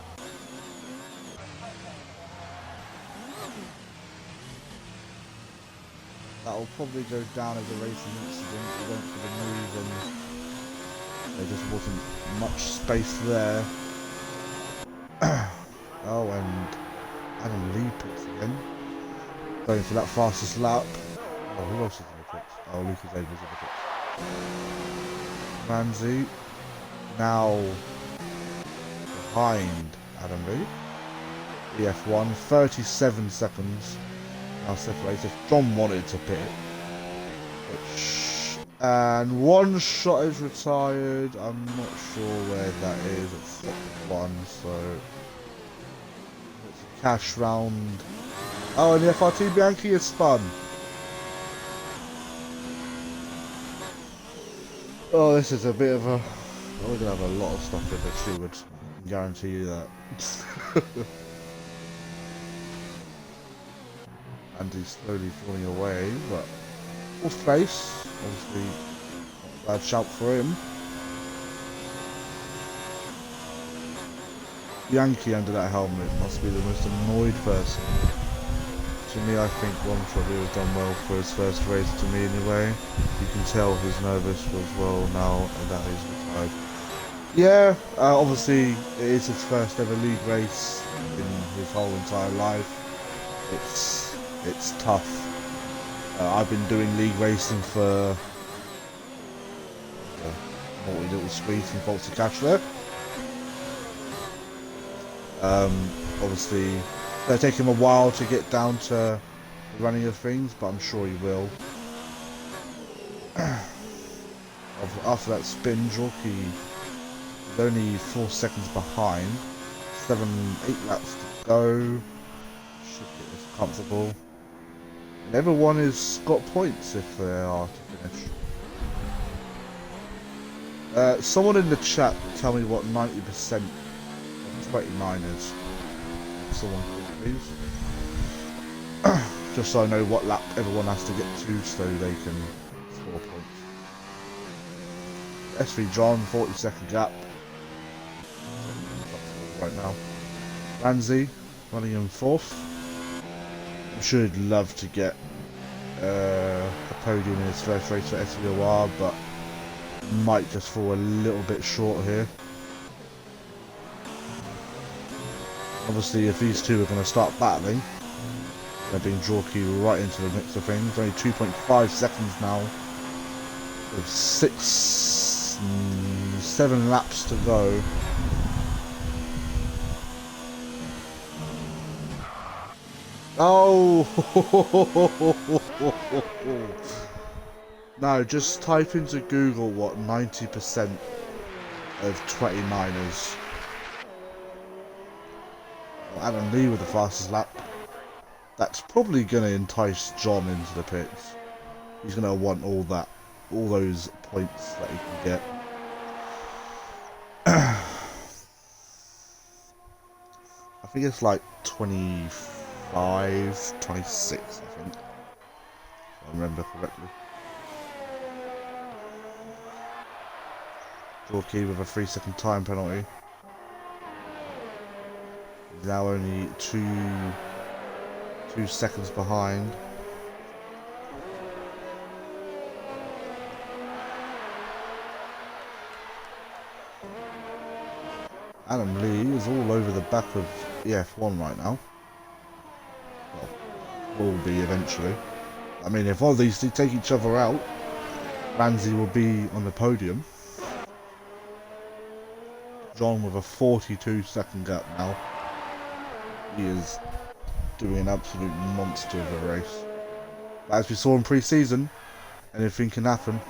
That'll probably go down as a racing incident. He went for the move and there just wasn't much space there. Oh, and Adam Lee picks again. Going for that fastest lap. Oh, who else is in the pits? Oh, Lucas Aid was in the pits. Ramsey now behind Adam Lee. EF1, 37 seconds now separated. If John wanted to pit, and one shot is retired. I'm not sure where that is. It's one, so it's a cash round. Oh, and the FRT Bianchi is spun. Oh, this is a bit of a. We're gonna have a lot of stuff in the stewards guarantee you that. And he's slowly falling away, but fourth place, obviously not a bad shout for him. Yankee under that helmet must be the most annoyed person. To me, I think Ron probably has done well for his first race, to me anyway. You can tell he's nervous as well now, and that he's retired. Yeah, obviously it is his first ever league race in his whole entire life. It's tough. I've been doing league racing for naughty little squeeze and Faulty Cash there. Obviously, it'll take him a while to get down to the running of things, but I'm sure he will. After that spin, Jorky is only 4 seconds behind. 8 laps to go. Should get this comfortable. And everyone has got points if they are to finish. Someone in the chat tell me what 90% of 29 is. Someone could please. Just so I know what lap everyone has to get to so they can score points. SV John, 40-second gap. Right now. Ramsey running in 4th. I'm sure he'd love to get a podium in his first race for SVOR, but might just fall a little bit short here. Obviously, if these two are going to start battling, they're being Jorky right into the mix of things. Only 2.5 seconds now, with 7 laps to go. Oh! No, just type into Google what 90% of 29ers. Adam Lee with the fastest lap. That's probably going to entice John into the pits. He's going to want all those points that he can get. I think it's like 25, 26, I think. If I remember correctly. Jorky with a 3-second time penalty. He's now only 2 seconds behind. Adam Lee is all over the back of the F1 right now. Well, will be eventually. I mean, if all these two take each other out, Ramsey will be on the podium. John with a 42-second gap now. He is doing an absolute monster of a race. But as we saw in pre-season, anything can happen.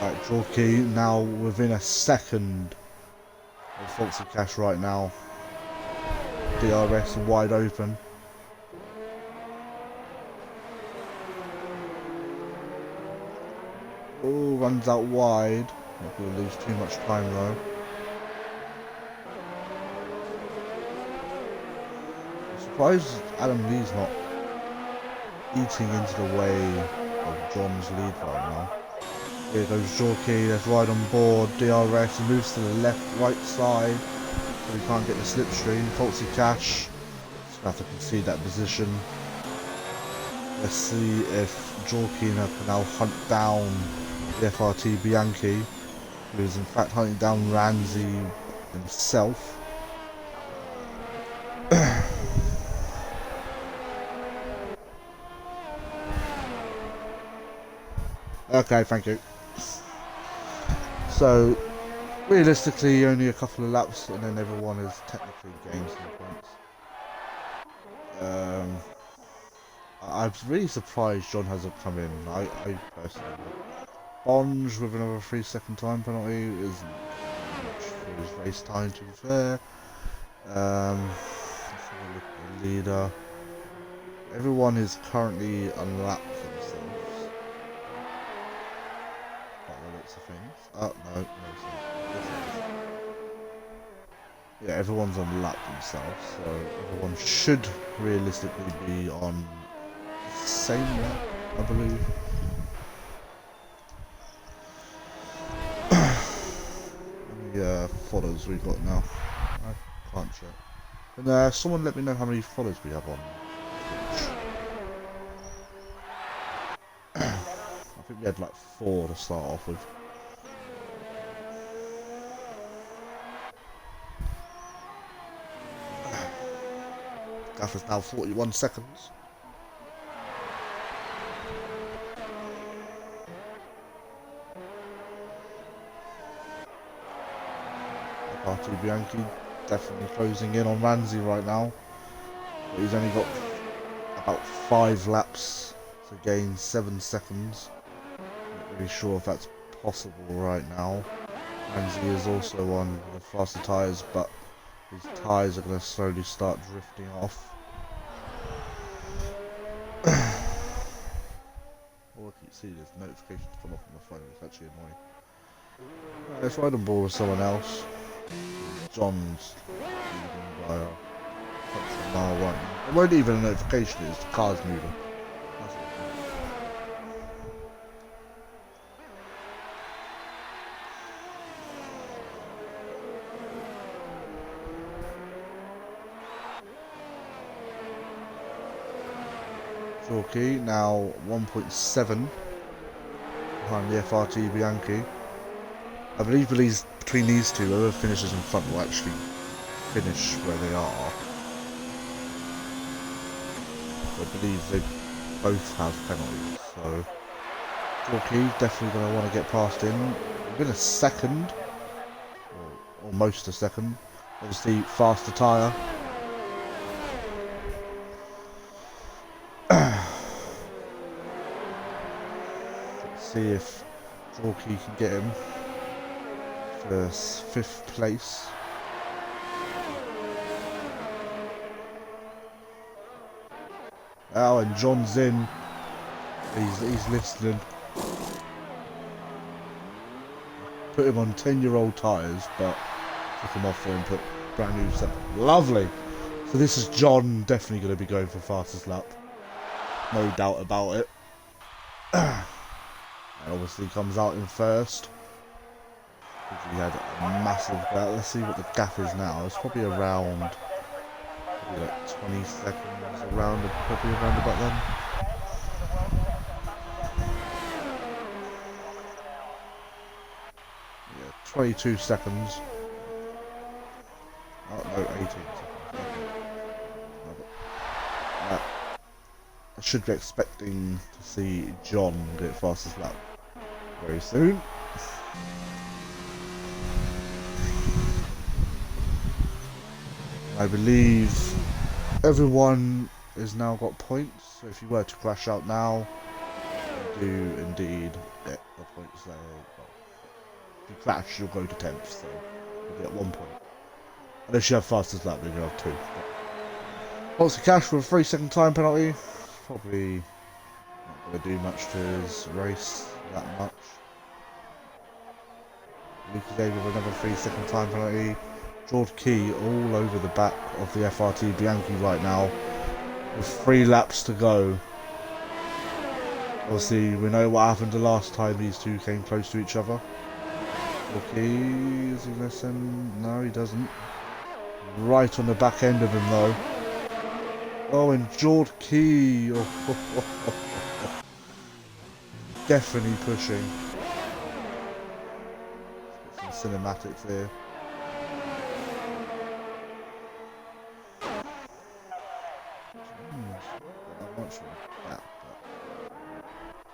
Right, Jorky now within a second of Faulty Cash right now. DRS wide open. Oh, runs out wide. Not going to lose too much time though. I'm surprised Adam Lee's not eating into the way of John's lead right now. Here goes Jorky, that's right on board. DRS, he moves to the right side, so we can't get the slipstream. Faulty Cash, just have to concede that position. Let's see if Jorky can now hunt down the FRT Bianchi, who is in fact hunting down Ramsey himself. Okay, thank you. So, realistically, only a couple of laps, and then everyone is technically gained some points. I'm really surprised John hasn't come in. I personally would. Bonge with another 3-second time penalty isn't much for his race time, to be fair. Let's have a look at the leader. Everyone is currently unlapped themselves. By the looks of things. Oh, no, Yeah, everyone's on lap themselves, so everyone should realistically be on the same lap, I believe. How many follows we got now? I can't check. And someone let me know how many follows we have on Twitch. I think we had like 4 to start off with. Gap is now 41 seconds. Party Bianchi definitely closing in on Ramsey right now. But he's only got about 5 laps to gain 7 seconds. Not really sure if that's possible right now. Ramsey is also on the faster tyres, but his tyres are going to slowly start drifting off. All I keep seeing is notifications come up on my phone. It's actually annoying. Let's ride on board with someone else. John's leading by a mile right now. It won't even a notification, it's the car's moving. That's Chalky now 1.7 behind the FRT Bianchi. I believe between these two, whoever finishes in front will actually finish where they are. I believe they both have penalties, so Chalky definitely going to want to get past in. Within a second, or almost a second. Obviously, faster tyre. Let's see if Chalky can get him for 5th place. Oh, and John's in. He's listening. Put him on 10-year-old tyres, but took him off and put brand new set. Lovely. So this is John definitely going to be going for fastest lap. No doubt about it. And obviously comes out in first. He had a massive gap. Let's see what the gap is now. It's probably around like 20 seconds around, probably around about then. Yeah, 22 seconds. Oh no, 18 seconds. I should be expecting to see John get fastest lap very soon. I believe everyone has now got points, so if you were to crash out now, you do indeed get the points there. Well, if you crash, you'll go to 10th, so you'll get 1 point. Unless you have fastest lap, then you'll have 2. Lots of cash for a 3-second time penalty. Probably not going to do much to his race that much. Lucas David with another 3-second time penalty. George Key all over the back of the FRT Bianchi right now with 3 laps to go. Obviously, we know what happened the last time these two came close to each other. Okay, is he listen? No, he doesn't. Right on the back end of him though. Oh, and George Key. Oh. Definitely pushing. Let's get some cinematics here. Not much for that,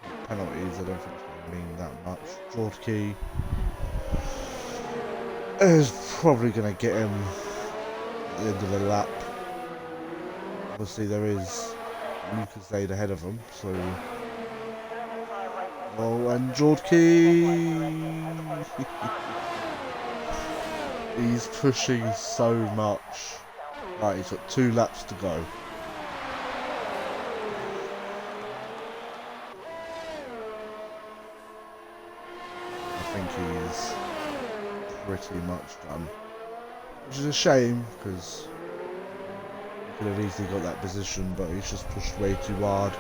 but penalties, I don't think it's going to mean that much. George Key is probably going to get him at the end of the lap. Obviously, there is Lucas Aid ahead of him, so. Oh, and George Key! He's pushing so much. Right, he's got 2 laps to go. I think he is pretty much done. which is a shame because he could have easily got that position, but he's just pushed way too hard.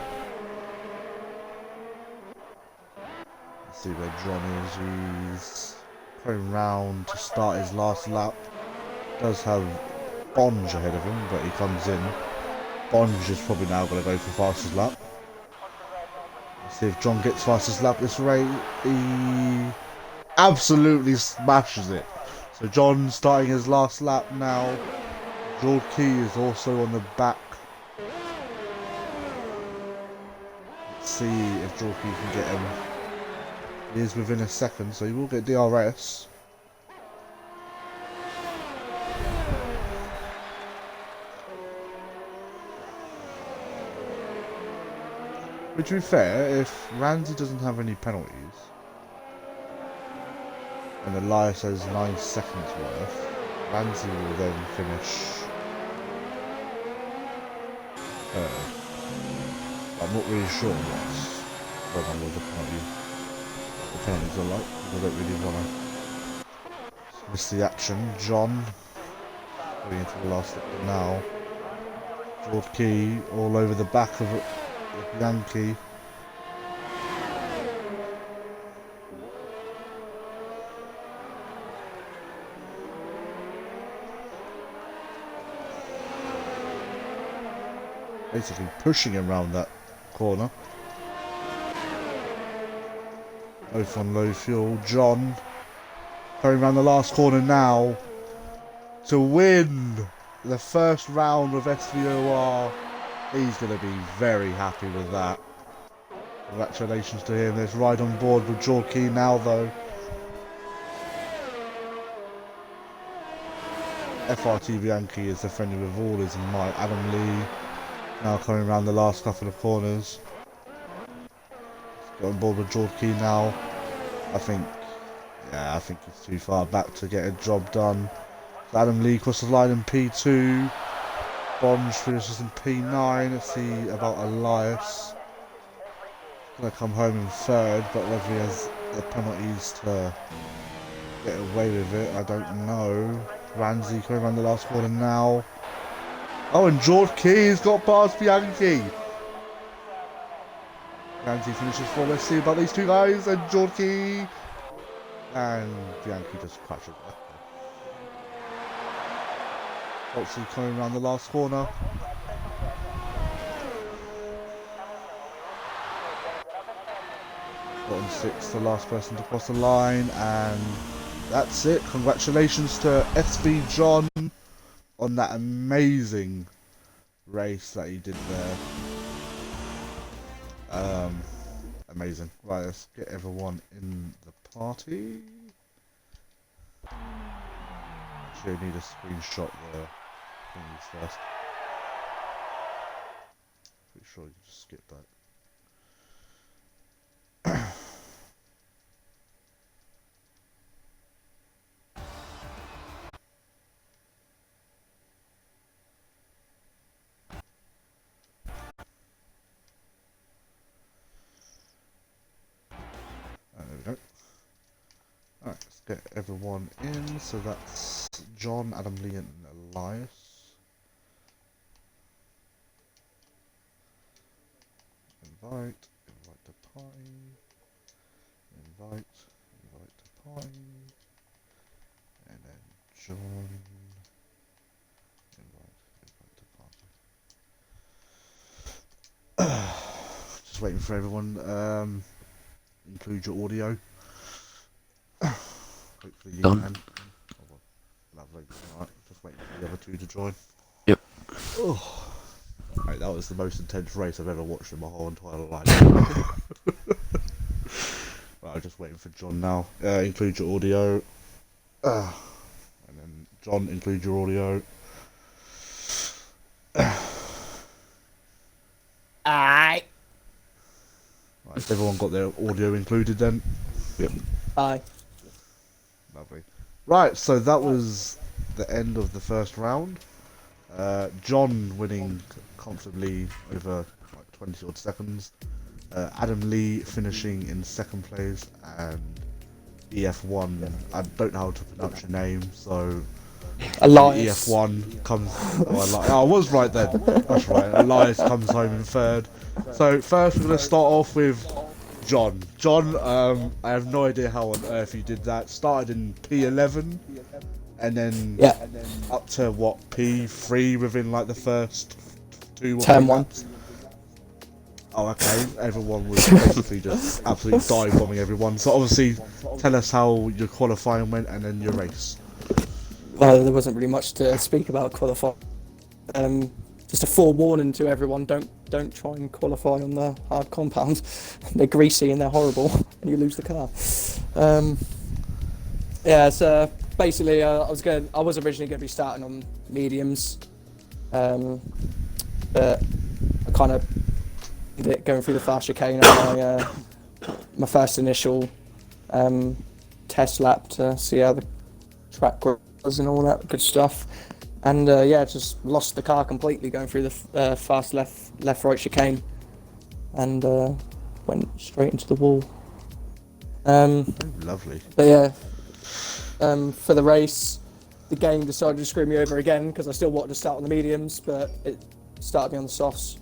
Let's see where John is. He's going round to start his last lap. Does have Bonge ahead of him, but he comes in. Bonge is probably now going to go for fastest lap. Let's see if John gets fastest lap this race. He absolutely smashes it. So John starting his last lap now. George Key is also on the back. Let's see if George Key can get him. He is within a second, so he will get DRS. But to be fair, if Ramsey doesn't have any penalties, and Elias has 9 seconds worth, Ramsey will then finish third. I'm not really sure what the penalties are like, because I don't really want to miss the action. John going into the last lap now. George Key all over the back of Yankee. Basically pushing him around that corner. Both on low fuel. John going around the last corner now to win the first round of SVOR. He's going to be very happy with that. Congratulations to him. Let's ride on board with George Key now though. FRT Bianchi is defending with all his might. Adam Lee now coming around the last couple of corners. Let's get on board with George Key now. I think he's too far back to get a job done. So Adam Lee crosses the line in P2. Bonge finishes in P9. Let's see about Elias. Gonna come home in third, but whether he has the penalties to get away with it, I don't know. Ramsey coming around the last corner now. Oh, and George Key's got past Bianchi. Ramsey finishes fourth. Let's see about these two guys, and George Key and Bianchi just crashes it. Holtzley coming around the last corner. Bottom 6, the last person to cross the line, and that's it. Congratulations to SV John on that amazing race that he did there. Amazing. Right, let's get everyone in the party. Actually, I need a screenshot the thingies first. Pretty sure you can just skip that. There we go. Alright, let's get everyone in. So that's John, Adam Lee, and Elias. Invite to party. Invite to party. And then John. Invite to party. Just waiting for everyone. Include your audio. Hopefully you Done. can. Oh, lovely. Alright, just waiting for the other two to join. Yep. Oh. Right, that was the most intense race I've ever watched in my whole entire life. Right, I'm just waiting for John now. Include your audio. And then John, include your audio. Aye. Right, has everyone got their audio included then? Yep. Aye. Lovely. Right, so that was the end of the first round. John winning comfortably over like 20 odd seconds. Adam Lee finishing in second place, and EF1, I don't know how to pronounce your name, so The Elias. EF1 comes. I was right then. That's right. Elias comes home in third. So first, we're going to start off with John. John, I have no idea how on earth you did that. Started in P11, and then Yeah. up to what, P3 within like the first 2 or 3 Turn 1. laps. Oh, okay. Everyone was basically just absolutely dive bombing everyone. So obviously, tell us how your qualifying went and then your race. Well, there wasn't really much to speak about qualifying. Just a forewarning to everyone: don't try and qualify on the hard compounds. They're greasy and they're horrible, and you lose the car. Yeah, so basically, I was originally going to be starting on mediums, but I kind of did it going through the fast chicane on my first initial test lap to see how the track was and all that good stuff. And just lost the car completely going through the fast left-right chicane, and went straight into the wall. Lovely. But yeah, for the race, the game decided to screw me over again because I still wanted to start on the mediums, but it started me on the softs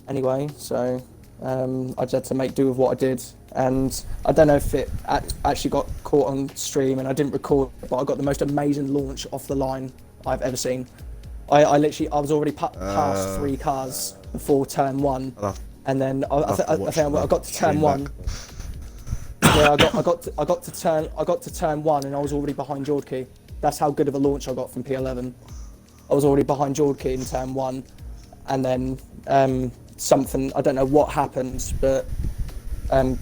anyway. So I just had to make do with what I did. And I don't know if it actually got caught on stream, and I didn't record, but I got the most amazing launch off the line I've ever seen. I was already past 3 cars before turn 1, and then I got to turn 1. Yeah, I got to turn 1, and I was already behind Jordkey. That's how good of a launch I got from P11. I was already behind Jordkey in turn 1, and then something, I don't know what happened, but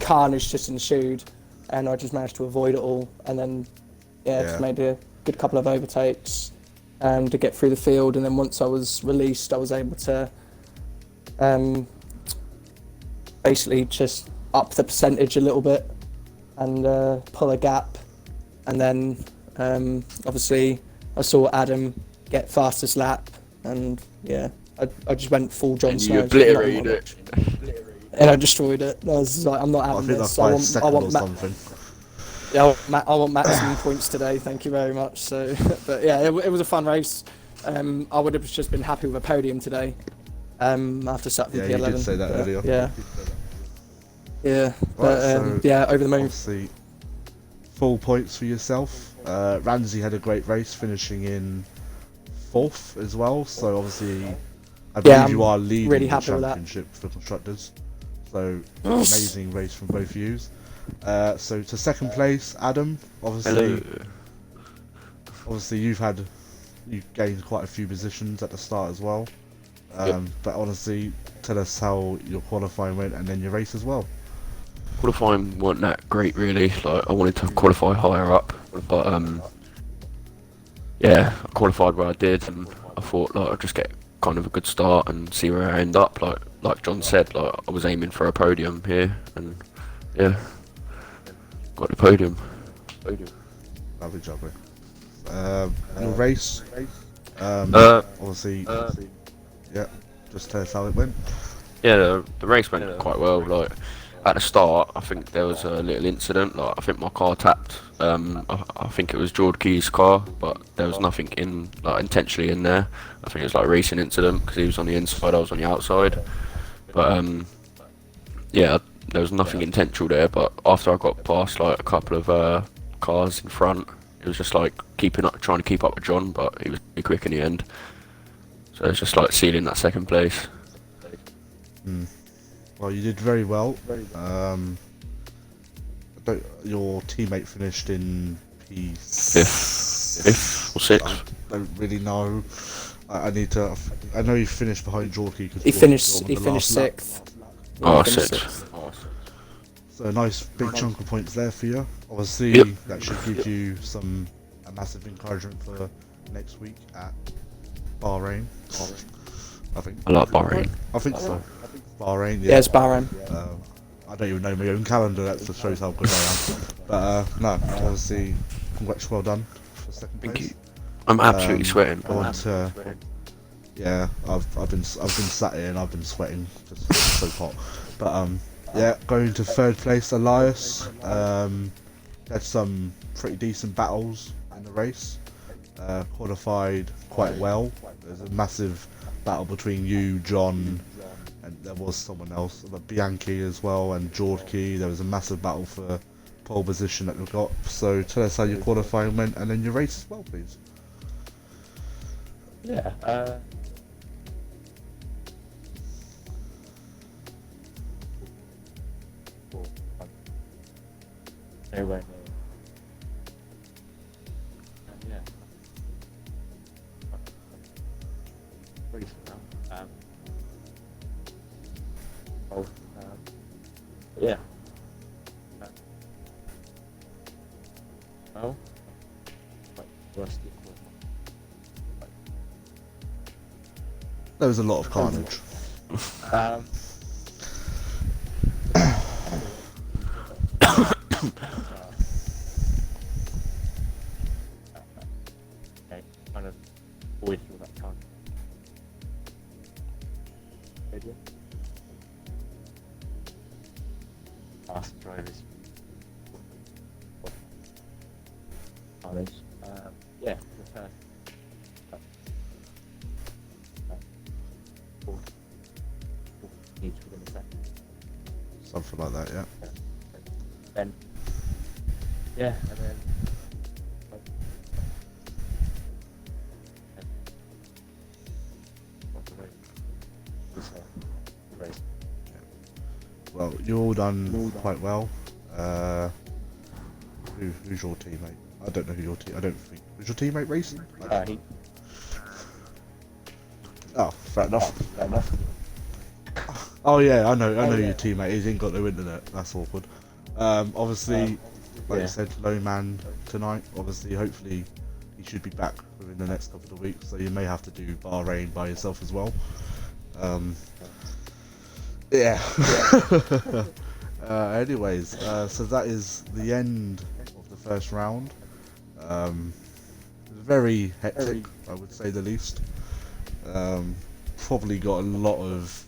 carnage just ensued, and I just managed to avoid it all, and then just made a good couple of overtakes to get through the field. And then once I was released, I was able to basically just up the percentage a little bit and pull a gap. And then obviously I saw Adam get fastest lap, and I just went full John Snow. You obliterated it. And I destroyed it. I was like, I'm not having this. I want maximum points today. Thank you very much. So, but yeah, it was a fun race. I would have just been happy with a podium today. After starting P11. Yeah, you did say that earlier. Yeah. But over the moon. Obviously, full points for yourself. Ramsey had a great race, finishing in 4th as well. So obviously, I believe you are leading really the happy championship for constructors. So amazing race from both views. So to second place, Adam. Obviously, you've gained quite a few positions at the start as well. But honestly, tell us how your qualifying went and then your race as well. Qualifying wasn't that great really. Like, I wanted to qualify higher up, but I qualified where I did, and I thought like I'd just get kind of a good start and see where I end up. Like John said, like I was aiming for a podium here, and got the podium. Lovely job, your race. Obviously, just tell us how it went. Yeah, the race went quite well. Like at the start, I think there was a little incident. Like I think my car tapped. I think it was George Key's car, but there was nothing intentionally in there. I think it was like a racing incident because he was on the inside, I was on the outside. But there was nothing intentional there. But after I got past like a couple of cars in front, it was just like trying to keep up with John, but he was pretty quick in the end. So it's just like sealing that second place. Well, you did very well. Your teammate finished in Fifth or 6th. I don't really know. I know he finished behind Jorky. He finished 6th. Oh, 6th. So a nice big chunk of points there for you. Obviously, that should give you a massive encouragement for next week at Bahrain. I think. I like Bahrain. I think so. Bahrain, yeah. Yeah, it's Bahrain. I don't even know my own calendar. That just shows how good I am. But no, obviously, congrats, well done for second place. Thank you. I'm absolutely sweating. I've been sat here and I've been sweating, just so hot. But going to third place, Elias. Had some pretty decent battles in the race. qualified quite well. There's a massive battle between you, John, and there was someone else, but Bianchi as well, and George Key. There was a massive battle for pole position that we got. So tell us how your qualifying went and then your race as well, please. Yeah. Nowhere near. Yeah. Recent now. Oh, yeah. Oh. Quite rusty. There was a lot of carnage. Okay, kind of always feel that time. Radio. Fast drivers. Carnage. Yeah, the first. Each within a second. Something like that, yeah. Then, yeah, and then. Well, you all done quite well. Who's your teammate? I don't know who your team. I don't think. Was your teammate racing? Oh, fair enough. Oh yeah, I know your teammate. He ain't got no internet. That's awkward. Obviously, like I said, low man tonight. Obviously, hopefully, he should be back within the next couple of weeks. So you may have to do Bahrain by yourself as well. Yeah. Anyways, so that is the end of the first round. Very hectic, I would say the least. Probably got a lot of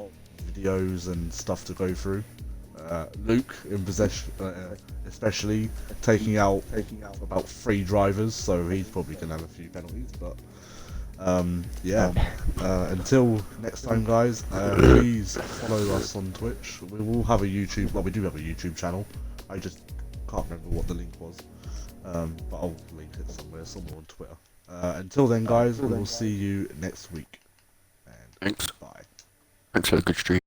videos and stuff to go through. Luke in possession, especially taking out about 3 drivers, so he's probably gonna have a few penalties. But yeah, until next time, guys, please follow us on Twitch. We will have a YouTube. Well, we do have a YouTube channel. I just can't remember what the link was, but I'll link it somewhere on Twitter. Until then, guys, we will see you next week. And Thanks. bye. Thanks for a good stream.